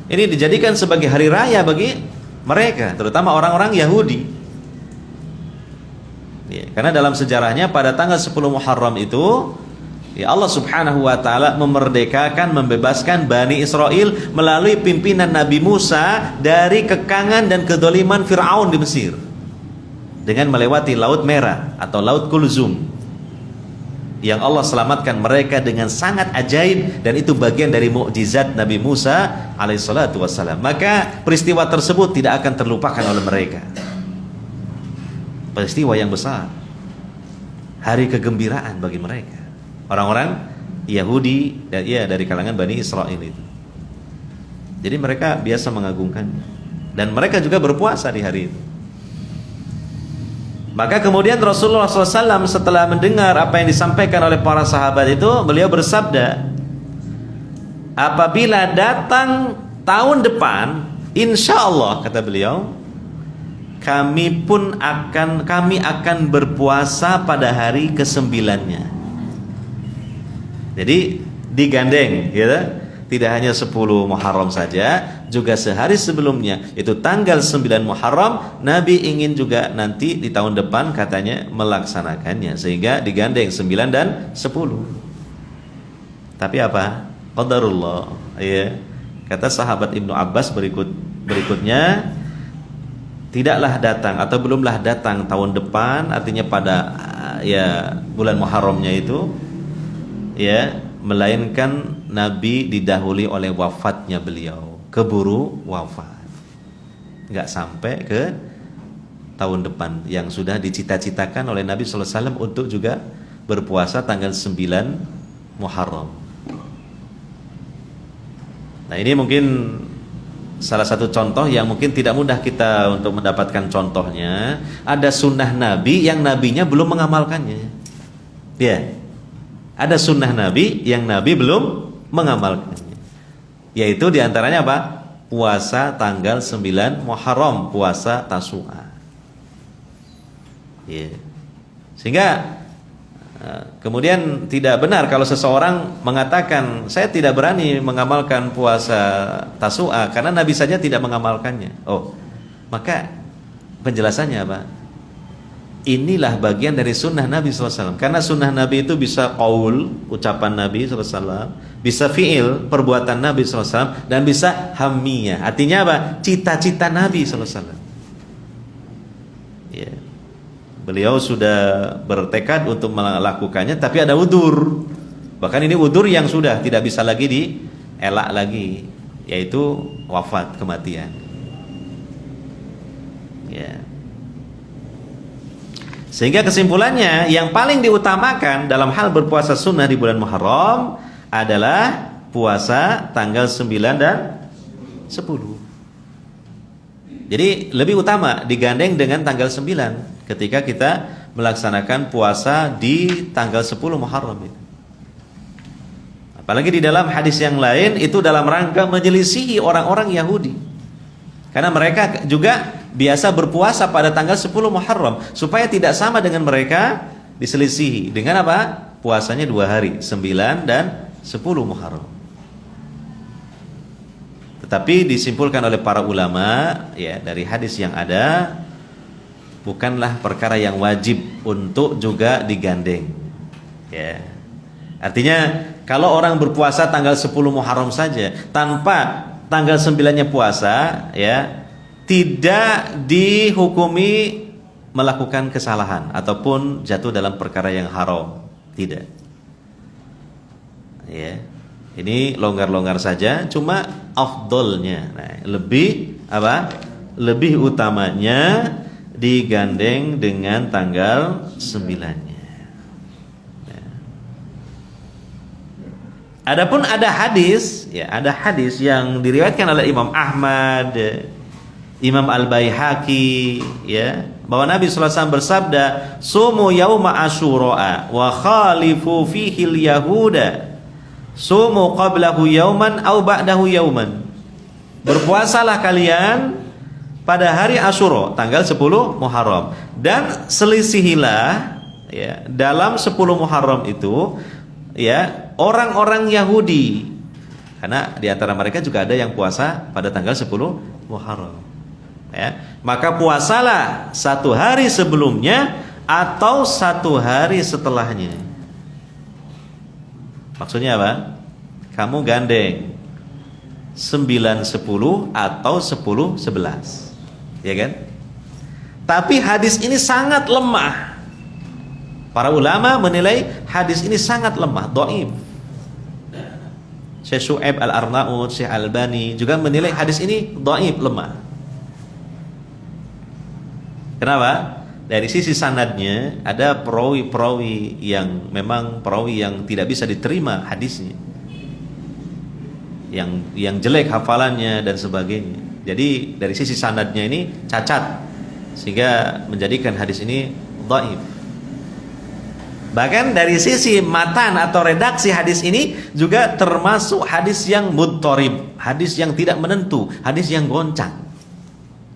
Ini dijadikan sebagai hari raya bagi mereka, terutama orang-orang Yahudi. Ya, karena dalam sejarahnya pada tanggal 10 Muharram itu, ya, Allah Subhanahu wa taala memerdekakan, membebaskan Bani Israel melalui pimpinan Nabi Musa dari kekangan dan kedoliman Fir'aun di Mesir dengan melewati Laut Merah atau Laut Kulzum, yang Allah selamatkan mereka dengan sangat ajaib, dan itu bagian dari mukjizat Nabi Musa alaihissalatu wassalam. Maka peristiwa tersebut tidak akan terlupakan oleh mereka. Peristiwa yang besar, hari kegembiraan bagi mereka, orang-orang Yahudi dan ya dari kalangan Bani Israel itu. Jadi mereka biasa mengagungkan, dan mereka juga berpuasa di hari itu. Maka kemudian Rasulullah SAW setelah mendengar apa yang disampaikan oleh para sahabat itu, beliau bersabda, apabila datang tahun depan, insya Allah, kata beliau, kami akan berpuasa pada hari ke-9-nya. Jadi digandeng, gitu. Tidak hanya 10 Muharram saja, juga sehari sebelumnya, itu tanggal 9 Muharram, Nabi ingin juga nanti di tahun depan katanya melaksanakannya, sehingga digandeng 9 dan 10. Tapi apa? Qadarullah, ya. Kata sahabat Ibnu Abbas berikutnya, tidaklah datang atau belumlah datang tahun depan, artinya pada ya bulan Muharramnya itu, ya, melainkan Nabi didahului oleh wafatnya beliau, keburu wafat, nggak sampai ke tahun depan yang sudah dicita-citakan oleh Nabi sallallahu alaihi wasallam untuk juga berpuasa tanggal 9 Muharram. Nah, ini mungkin salah satu contoh yang mungkin tidak mudah kita untuk mendapatkan contohnya. Ada sunnah Nabi yang Nabinya belum mengamalkannya. Ya, ada sunnah Nabi yang Nabi belum mengamalkannya. Yaitu diantaranya apa? Puasa tanggal 9 Muharram, puasa Tasu'a. Ya. Sehingga kemudian tidak benar kalau seseorang mengatakan, saya tidak berani mengamalkan puasa Tasu'a karena Nabi saja tidak mengamalkannya. Oh, maka penjelasannya apa? Inilah bagian dari sunnah Nabi SAW. Karena sunnah Nabi itu bisa qaul, ucapan Nabi SAW, bisa fi'il, perbuatan Nabi SAW, dan bisa hammiyah. Artinya apa? Cita-cita Nabi SAW. Ya. Beliau sudah bertekad untuk melakukannya, tapi ada udzur. Bahkan ini udzur yang sudah tidak bisa lagi dielak lagi, yaitu wafat, kematian. Ya. Sehingga kesimpulannya, yang paling diutamakan dalam hal berpuasa sunnah di bulan Muharram adalah puasa tanggal 9 dan 10. Jadi lebih utama digandeng dengan tanggal 9 ketika kita melaksanakan puasa di tanggal 10 Muharram itu. Apalagi di dalam hadis yang lain itu dalam rangka menyelisihi orang-orang Yahudi. Karena mereka juga biasa berpuasa pada tanggal 10 Muharram, supaya tidak sama dengan mereka, diselisihi dengan apa? Puasanya 2 hari, 9 dan 10 Muharram. Tetapi disimpulkan oleh para ulama ya dari hadis yang ada, bukanlah perkara yang wajib untuk juga digandeng. Ya. Artinya kalau orang berpuasa tanggal 10 Muharram saja tanpa tanggal 9-nya puasa, ya, tidak dihukumi melakukan kesalahan ataupun jatuh dalam perkara yang haram. Tidak. Ya. Ini longgar-longgar saja, cuma afdolnya. Nah, lebih apa? Lebih utamanya digandeng dengan tanggal 9-nya. Ya. Adapun ada hadis, ya, ada hadis yang diriwayatkan oleh Imam Ahmad, Imam Al-Baihaqi, ya, bahwa Nabi sallallahu alaihi wasallam bersabda, "Sumu yauma Asyura wa khalifu fihi al-yahuda. Sumu qablahu yauman aw ba'dahu yauman." Berpuasalah kalian pada hari Asyura, tanggal 10 Muharram, dan selisihilah, ya, dalam 10 Muharram itu, ya, orang-orang Yahudi, karena di antara mereka juga ada yang puasa pada tanggal 10 Muharram. Ya, maka puasalah satu hari sebelumnya atau satu hari setelahnya. Maksudnya apa? Kamu gandeng 9-10 atau 10-11, ya kan? Tapi hadis ini sangat lemah. Para ulama menilai hadis ini sangat lemah, dhaif. Syekh Syu'aib Al-Arnaud, Syekh Albani juga menilai hadis ini dhaif, lemah. Kenapa? Dari sisi sanadnya ada perawi-perawi yang memang perawi yang tidak bisa diterima hadisnya, yang jelek hafalannya dan sebagainya. Jadi dari sisi sanadnya ini cacat, sehingga menjadikan hadis ini dhaif. Bahkan dari sisi matan atau redaksi hadis ini juga termasuk hadis yang mudtarib, hadis yang tidak menentu, hadis yang goncang.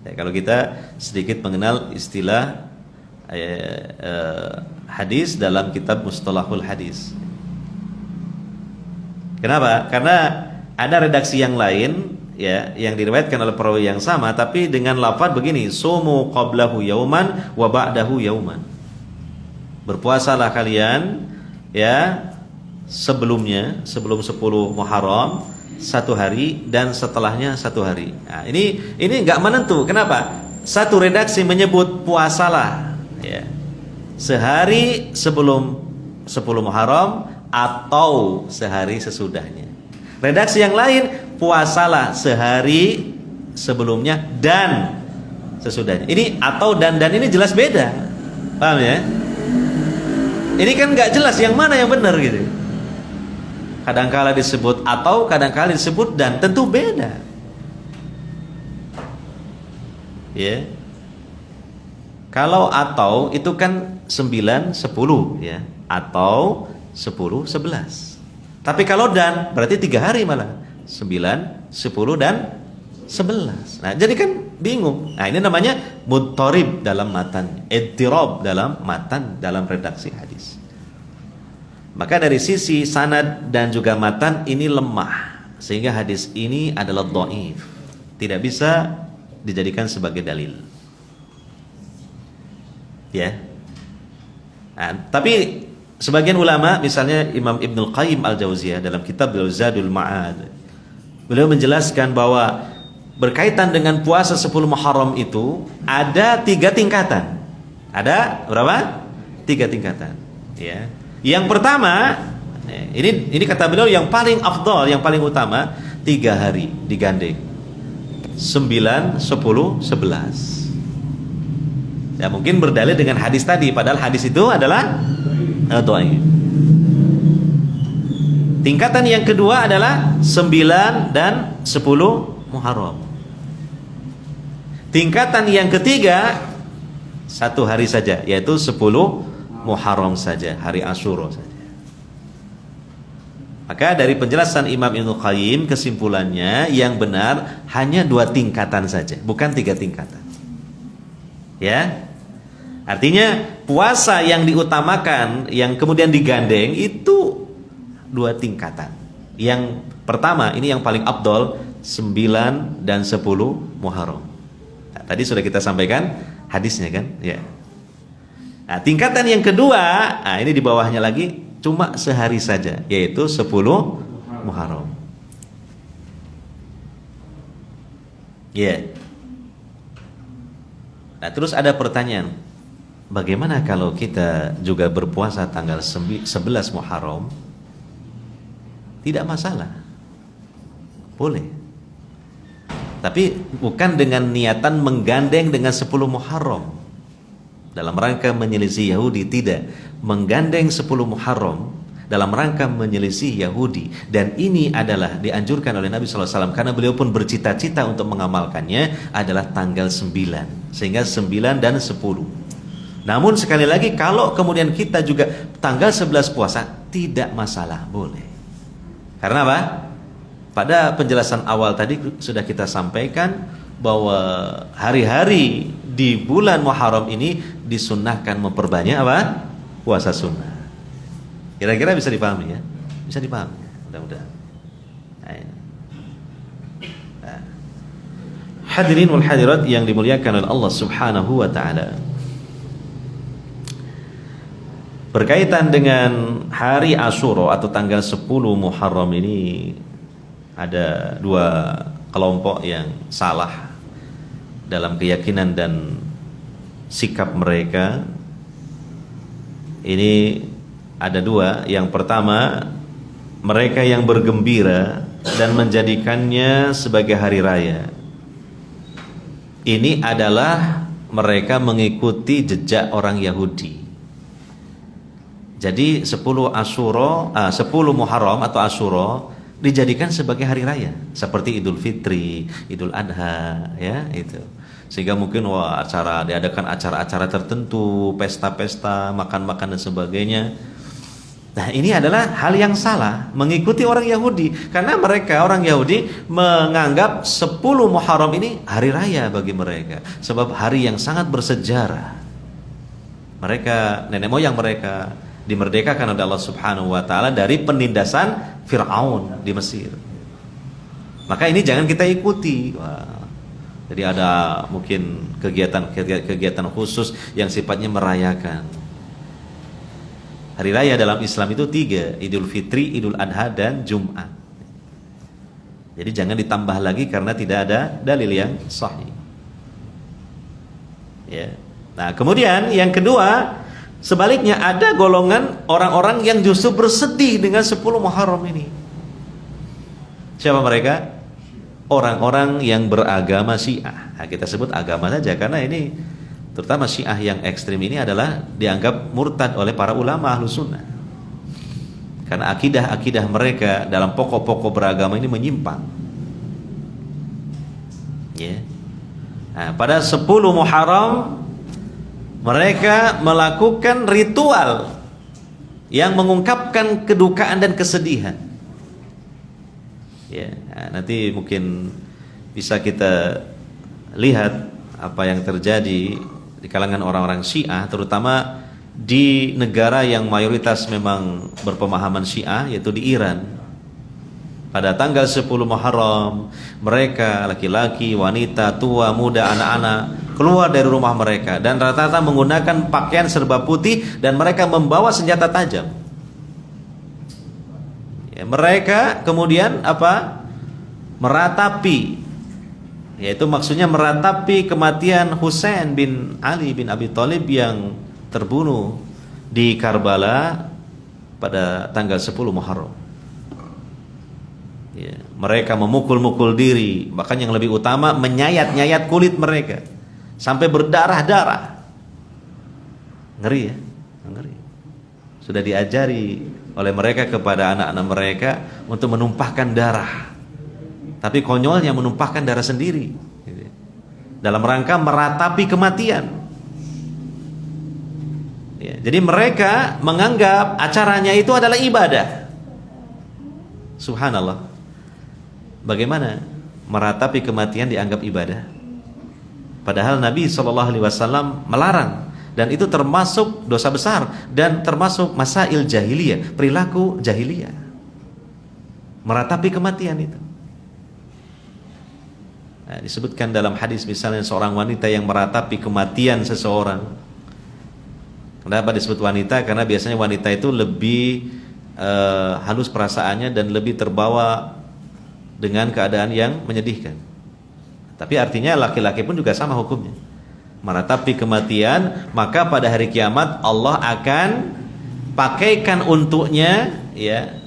Ya, kalau kita sedikit mengenal istilah hadis dalam kitab Mustalahul Hadis. Kenapa? Karena ada redaksi yang lain, ya, yang diriwayatkan oleh perawi yang sama tapi dengan lafaz begini, sumu qablahu yauman wa ba'dahu yauman. Berpuasalah kalian, ya, sebelum 10 Muharram satu hari dan setelahnya satu hari. Nah, ini enggak menentu. Kenapa? Satu redaksi menyebut puasalah, ya, sehari sebelum 10 Muharram atau sehari sesudahnya. Redaksi yang lain, puasalah sehari sebelumnya dan sesudahnya. Ini atau dan ini jelas beda. Paham ya? Ini kan nggak jelas yang mana yang benar gitu. Kadangkala disebut atau, kadangkala disebut dan, tentu beda. Ya. Kalau atau itu kan 9, 10, ya. Atau 10, 11. Tapi kalau dan berarti 3 hari malah. 9, 10 dan 11. Nah, jadi kan bingung. Nah, ini namanya mudtarib dalam matan, idtirab dalam matan, dalam redaksi hadis. Maka dari sisi sanad dan juga matan ini lemah, sehingga hadis ini adalah dhaif, tidak bisa dijadikan sebagai dalil. Ya. Nah, tapi sebagian ulama, misalnya Imam Ibnul Qayyim Al-Jauziyah dalam kitab Zadul Ma'ad, beliau menjelaskan bahwa berkaitan dengan puasa 10 Muharram itu ada 3 tingkatan. Ada berapa? 3 tingkatan. Ya. Yang pertama, ini kata beliau yang paling afdal, yang paling utama, 3 hari digandeng. 9, 10, 11. Ya, mungkin berdalil dengan hadis tadi, padahal hadis itu adalah dhaif. Tingkatan yang kedua adalah 9 dan 10 Muharram. Tingkatan yang ketiga 1 hari saja, yaitu 10 Muharram saja, hari Asyura saja. Maka dari penjelasan Imam Ibnu Qayyim, kesimpulannya yang benar hanya 2 tingkatan saja, bukan 3 tingkatan. Ya. Artinya puasa yang diutamakan, yang kemudian digandeng itu 2 tingkatan. Yang pertama, ini yang paling afdol, 9 dan 10 Muharram. Nah, tadi sudah kita sampaikan hadisnya kan? Ya. Nah, tingkatan yang kedua, nah ini di bawahnya lagi cuma sehari saja, yaitu 10 Muharram. Ya. Nah, terus ada pertanyaan, bagaimana kalau kita juga berpuasa tanggal 11 Muharram? Tidak masalah, boleh. Tapi bukan dengan niatan menggandeng dengan 10 Muharram dalam rangka menyelisih Yahudi, tidak. Menggandeng 10 Muharram dalam rangka menyelisih Yahudi, dan ini adalah dianjurkan oleh Nabi SAW karena beliau pun bercita-cita untuk mengamalkannya, adalah tanggal 9, sehingga 9 dan 10. Namun sekali lagi, kalau kemudian kita juga tanggal 11 puasa, tidak masalah, boleh. Karena apa? Pada penjelasan awal tadi sudah kita sampaikan bahwa hari-hari di bulan Muharram ini disunnahkan memperbanyak apa? Puasa sunnah. Kira-kira bisa dipahami ya? Bisa dipahami, mudah-mudahan. Nah. Hadirin wal hadirat yang dimuliakan oleh Allah Subhanahu wa taala. Berkaitan dengan hari Asyura atau tanggal 10 Muharram ini, ada dua kelompok yang salah dalam keyakinan dan sikap mereka. Ini ada dua. Yang pertama, mereka yang bergembira dan menjadikannya sebagai hari raya. Ini adalah mereka mengikuti jejak orang Yahudi. Jadi 10 Muharram atau Asyura dijadikan sebagai hari raya, seperti Idul Fitri, Idul Adha, ya itu. Sehingga mungkin diadakan acara-acara tertentu, pesta-pesta, makan-makan dan sebagainya. Nah, ini adalah hal yang salah, mengikuti orang Yahudi, karena mereka orang Yahudi menganggap 10 Muharram ini hari raya bagi mereka, sebab hari yang sangat bersejarah. Mereka, nenek moyang mereka dimerdekakan oleh Allah Subhanahu wa taala dari penindasan Firaun di Mesir. Maka ini jangan kita ikuti. Wah. Jadi ada mungkin kegiatan khusus yang sifatnya merayakan. Hari raya dalam Islam itu 3, Idul Fitri, Idul Adha, dan Jumat. Jadi jangan ditambah lagi karena tidak ada dalil yang sahih. Ya. Nah, kemudian yang kedua, sebaliknya ada golongan orang-orang yang justru bersedih dengan 10 Muharram ini. Siapa mereka? Orang-orang yang beragama Syiah. Nah, kita sebut agama saja karena ini terutama Syiah yang ekstrim ini adalah dianggap murtad oleh para ulama Ahlus Sunnah. Karena akidah-akidah mereka dalam pokok-pokok beragama ini menyimpang. Ya. Nah, pada 10 Muharram mereka melakukan ritual yang mengungkapkan kedukaan dan kesedihan. Ya, nah, nanti mungkin bisa kita lihat apa yang terjadi di kalangan orang-orang Syiah, terutama di negara yang mayoritas memang berpemahaman Syiah, yaitu di Iran. Pada tanggal 10 Muharram, mereka laki-laki, wanita, tua, muda, anak-anak keluar dari rumah mereka dan rata-rata menggunakan pakaian serba putih dan mereka membawa senjata tajam. Ya, mereka kemudian apa? Meratapi, yaitu maksudnya meratapi kematian Husain bin Ali bin Abi Thalib yang terbunuh di Karbala pada tanggal 10 Muharram. Ya, mereka memukul-mukul diri, bahkan yang lebih utama menyayat-nyayat kulit mereka sampai berdarah-darah. Ngeri ya, ngeri. Sudah diajari oleh mereka kepada anak-anak mereka untuk menumpahkan darah, tapi konyolnya menumpahkan darah sendiri dalam rangka meratapi kematian. Ya, jadi mereka menganggap acaranya itu adalah ibadah. Subhanallah. Bagaimana meratapi kematian dianggap ibadah? Padahal Nabi SAW melarang, dan itu termasuk dosa besar dan termasuk masail jahiliyah, perilaku jahiliyah. Meratapi kematian itu. Nah, disebutkan dalam hadis misalnya seorang wanita yang meratapi kematian seseorang. Kenapa disebut wanita? Karena biasanya wanita itu lebih halus perasaannya dan lebih terbawa dengan keadaan yang menyedihkan. Tapi artinya laki-laki pun juga sama hukumnya. Meratapi kematian, maka pada hari kiamat Allah akan pakaikan untuknya ya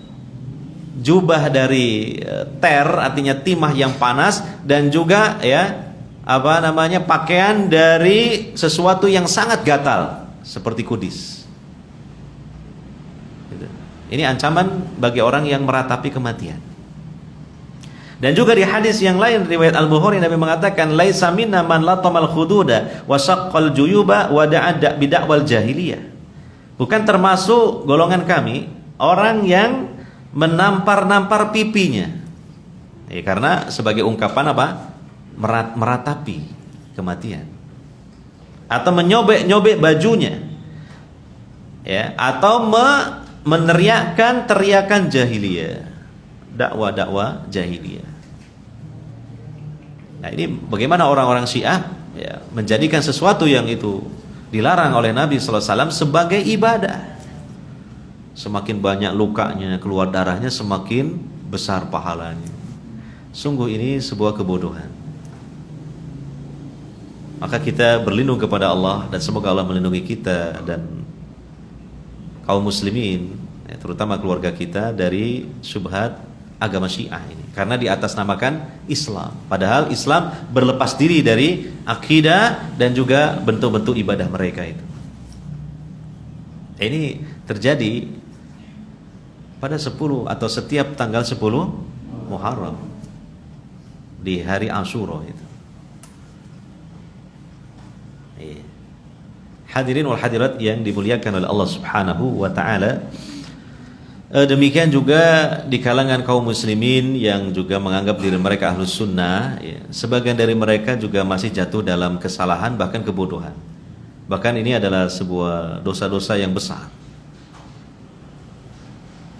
jubah dari ter, artinya timah yang panas, dan juga ya pakaian dari sesuatu yang sangat gatal seperti kudis. Ini ancaman bagi orang yang meratapi kematian. Dan juga di hadis yang lain riwayat Al-Bukhari, Nabi mengatakan laisa minna man latamal khududa wa saqqal juyuba wa da'a bid'awal jahiliyah. Bukan termasuk golongan kami orang yang menampar-nampar pipinya. Ya, karena sebagai ungkapan apa? Meratapi kematian. Atau menyobek-nyobek bajunya. Ya, atau meneriakkan teriakan jahiliyah. Dakwah-dakwah jahiliyah. Nah, ini bagaimana orang-orang Syiah ya, menjadikan sesuatu yang itu dilarang oleh Nabi sallallahu alaihi wasallam sebagai ibadah. Semakin banyak lukanya, keluar darahnya, semakin besar pahalanya. Sungguh ini sebuah kebodohan. Maka kita berlindung kepada Allah, dan semoga Allah melindungi kita dan kaum muslimin, ya, terutama keluarga kita, dari syubhat agama Syiah ini, karena di atas namakan Islam, padahal Islam berlepas diri dari akidah dan juga bentuk-bentuk ibadah mereka itu. Ini terjadi pada 10 atau setiap tanggal 10 Muharram di hari Asyura itu. Hadirin wal hadirat yang dimuliakan oleh Allah Subhanahu wa taala. Demikian juga di kalangan kaum muslimin yang juga menganggap diri mereka ahlus sunnah ya, sebagian dari mereka juga masih jatuh dalam kesalahan bahkan kebodohan. Bahkan ini adalah sebuah dosa-dosa yang besar,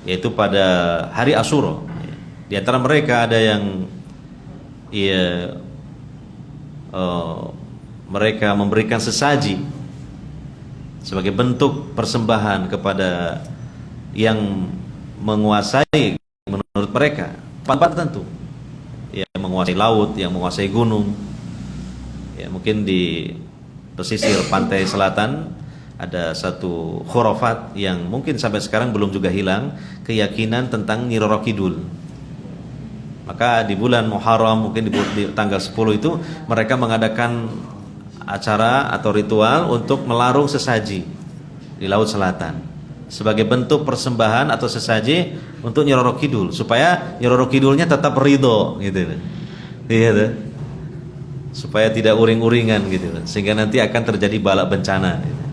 yaitu pada hari Asyura ya. Di antara mereka ada yang ya, mereka memberikan sesaji sebagai bentuk persembahan kepada yang menguasai menurut mereka tempat tertentu, yang menguasai laut, yang menguasai gunung. Ya, mungkin di pesisir pantai selatan ada satu khurafat yang mungkin sampai sekarang belum juga hilang, keyakinan tentang Nyi Roro Kidul. Maka di bulan Muharram, mungkin di tanggal 10 itu mereka mengadakan acara atau ritual untuk melarung sesaji di laut selatan sebagai bentuk persembahan atau sesaji untuk Nyi Roro Kidul, supaya Nyi Roro Kidulnya tetap ridho gitu. Iya tuh. Supaya tidak uring-uringan gitu, sehingga nanti akan terjadi bala bencana gitu.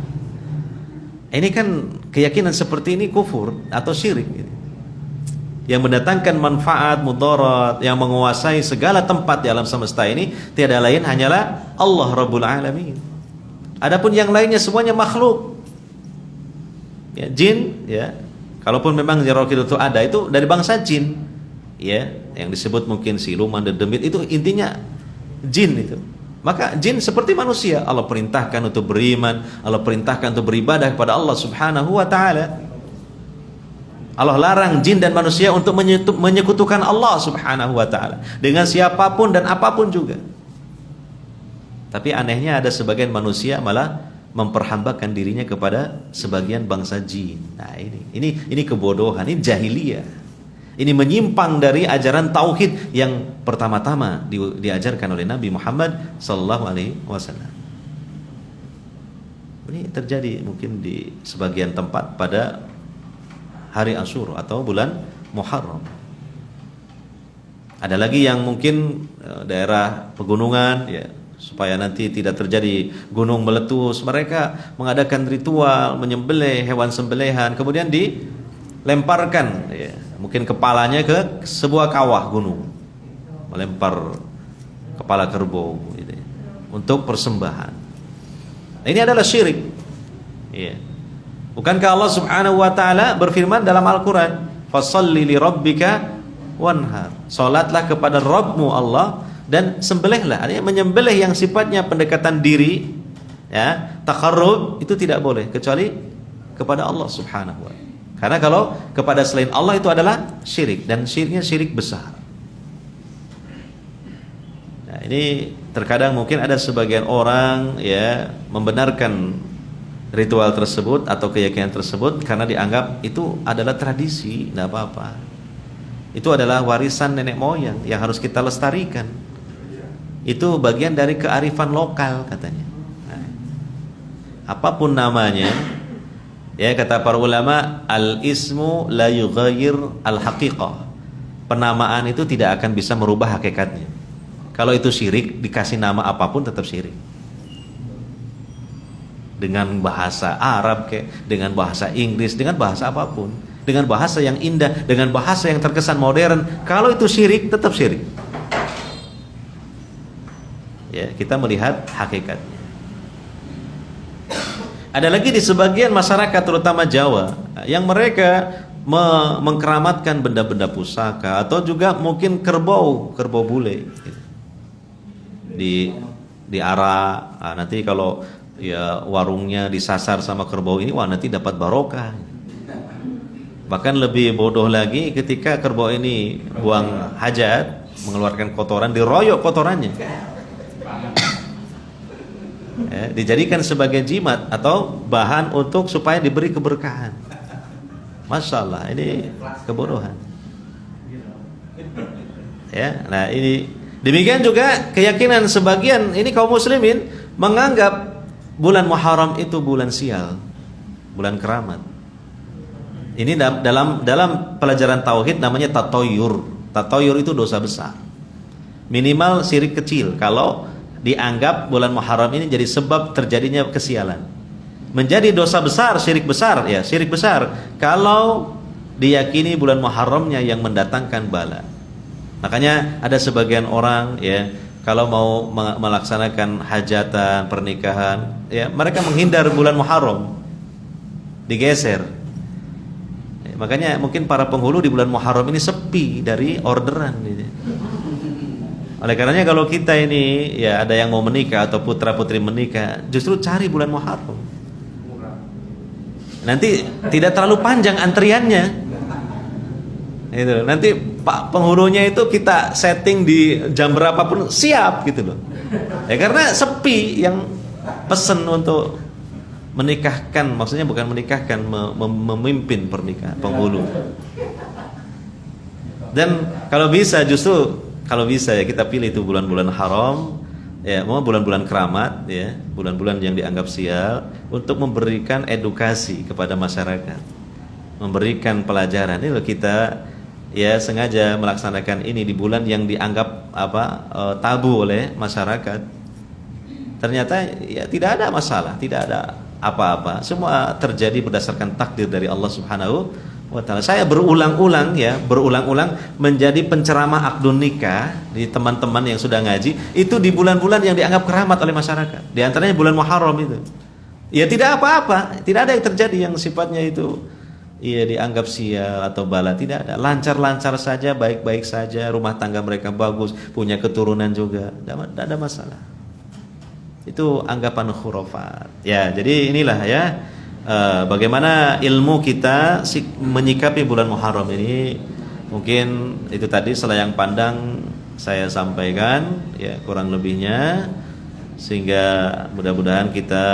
Ini kan keyakinan seperti ini kufur atau syirik gitu, yang mendatangkan manfaat mudarat, yang menguasai segala tempat di alam semesta ini tiada lain hanyalah Allah Rabbul Alamin. Adapun yang lainnya semuanya makhluk. Ya, jin ya, kalaupun memang Nyi Roro Kidul itu ada, itu dari bangsa jin ya, yang disebut mungkin siluman dan demit, itu intinya jin itu. Maka jin seperti manusia, Allah perintahkan untuk beriman, Allah perintahkan untuk beribadah kepada Allah Subhanahu wa taala. Allah larang jin dan manusia untuk menyekutukan Allah Subhanahu wa taala dengan siapapun dan apapun juga. Tapi anehnya ada sebagian manusia malah memperhambakan dirinya kepada sebagian bangsa jin. Nah, ini kebodohan, ini jahiliyah. Ini menyimpang dari ajaran tauhid yang pertama-tama diajarkan oleh Nabi Muhammad sallallahu alaihi wasallam. Ini terjadi mungkin di sebagian tempat pada hari Asyura atau bulan Muharram. Ada lagi yang mungkin daerah pegunungan ya, supaya nanti tidak terjadi gunung meletus, mereka mengadakan ritual menyembelih hewan sembelihan, kemudian dilemparkan ya, mungkin kepalanya ke sebuah kawah gunung, melempar kepala kerbau gitu ya, untuk persembahan. Ini adalah syirik ya. Bukankah Allah Subhanahu wa taala berfirman dalam Al-Qur'an, "Fasholli li rabbika wanhar." Salatlah kepada Rabbmu Allah Dan sembelihlah, artinya menyembelih yang sifatnya pendekatan diri, ya, taqarrub, itu tidak boleh kecuali kepada Allah Subhanahu wa ta'ala. Karena kalau kepada selain Allah itu adalah syirik, dan syiriknya syirik besar. Nah, ini terkadang mungkin ada sebagian orang ya membenarkan ritual tersebut atau keyakinan tersebut karena dianggap itu adalah tradisi, tidak apa-apa. Itu adalah warisan nenek moyang yang harus kita lestarikan. Itu bagian dari kearifan lokal katanya. Nah, apapun namanya, ya, kata para ulama, al-ismu la yughayyir al-haqiqah. Penamaan itu tidak akan bisa merubah hakikatnya. Kalau itu syirik, dikasih nama apapun tetap syirik. Dengan bahasa Arab kayak, dengan bahasa Inggris, dengan bahasa apapun, dengan bahasa yang indah, dengan bahasa yang terkesan modern, kalau itu syirik tetap syirik. Ya, kita melihat hakikatnya. Ada lagi di sebagian masyarakat terutama Jawa yang mereka mengkeramatkan benda-benda pusaka atau juga mungkin kerbau bule di arah, nanti kalau ya warungnya disasar sama kerbau ini, wah nanti dapat barokah. Bahkan lebih bodoh lagi ketika kerbau ini buang hajat, mengeluarkan kotoran, diroyok kotorannya. Ya, dijadikan sebagai jimat atau bahan untuk supaya diberi keberkahan. Masya Allah, ini kebodohan. Ya, nah ini demikian juga keyakinan sebagian ini kaum muslimin menganggap bulan Muharram itu bulan sial, bulan keramat. Ini dalam pelajaran tauhid namanya tatoyur. Tatoyur itu dosa besar. Minimal syirik kecil kalau dianggap bulan Muharram ini jadi sebab terjadinya kesialan. Menjadi dosa besar, syirik besar, ya, syirik besar kalau diyakini bulan Muharramnya yang mendatangkan bala. Makanya ada sebagian orang, ya, kalau mau melaksanakan hajatan, pernikahan, ya, mereka menghindar bulan Muharram, digeser. Ya, makanya mungkin para penghulu di bulan Muharram ini sepi dari orderan gitu. Oleh karenanya kalau kita ini ya ada yang mau menikah atau putra-putri menikah, justru cari bulan Muharram. Nanti tidak terlalu panjang antriannya. Itu. Nanti Pak penghulunya itu kita setting di jam berapapun siap gitu loh. Ya karena sepi yang pesen untuk menikahkan, maksudnya bukan menikahkan, memimpin pernikahan penghulu. Dan kalau bisa justru kalau bisa ya kita pilih itu bulan-bulan haram, ya, mau bulan-bulan keramat, ya, bulan-bulan yang dianggap sial, untuk memberikan edukasi kepada masyarakat, memberikan pelajaran. Ini loh kita ya sengaja melaksanakan ini di bulan yang dianggap tabu oleh masyarakat. Ternyata ya tidak ada masalah, tidak ada apa-apa. Semua terjadi berdasarkan takdir dari Allah Subhanahu wa ta'ala. Saya berulang-ulang menjadi penceramah akdun nikah di teman-teman yang sudah ngaji itu di bulan-bulan yang dianggap keramat oleh masyarakat. Di antaranya bulan Muharram itu. Ya tidak apa-apa, tidak ada yang terjadi yang sifatnya itu ya dianggap sial atau bala, tidak ada. Lancar-lancar saja, baik-baik saja, rumah tangga mereka bagus, punya keturunan juga, tidak ada masalah. Itu anggapan khurafat. Ya, jadi inilah ya bagaimana ilmu kita menyikapi bulan Muharram ini. Mungkin itu tadi selayang pandang saya sampaikan ya kurang lebihnya, sehingga mudah-mudahan kita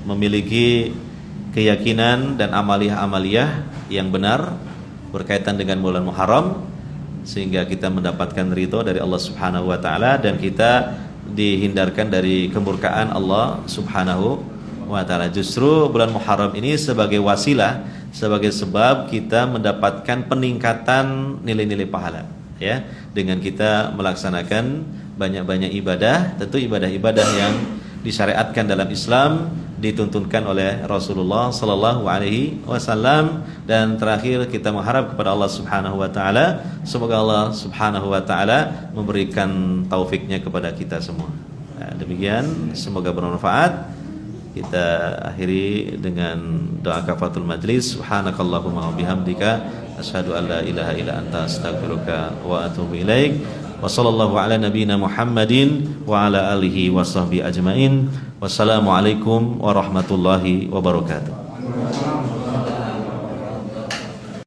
memiliki keyakinan dan amaliyah-amaliyah yang benar berkaitan dengan bulan Muharram, sehingga kita mendapatkan ridho dari Allah Subhanahu wa ta'ala dan kita dihindarkan dari kemurkaan Allah Subhanahu wa ta'ala. Justru bulan Muharram ini sebagai wasilah, sebagai sebab kita mendapatkan peningkatan nilai-nilai pahala, ya, dengan kita melaksanakan banyak-banyak ibadah. Tentu ibadah-ibadah yang disyariatkan dalam Islam, dituntunkan oleh Rasulullah sallallahu alaihi wasallam. Dan terakhir kita mengharap kepada Allah Subhanahu wa taala, semoga Allah Subhanahu wa taala memberikan taufiknya kepada kita semua. Nah, demikian, semoga bermanfaat. Kita akhiri dengan doa kafaratul majlis. Subhanakallahumma wa bihamdika asyhadu an la ilaha illa anta astaghfiruka wa atubu ilaik. Wa sallallahu ala nabiyyina Muhammadin wa ala alihi wa sahbihi ajmain. Wassalamualaikum warahmatullahi wabarakatuh.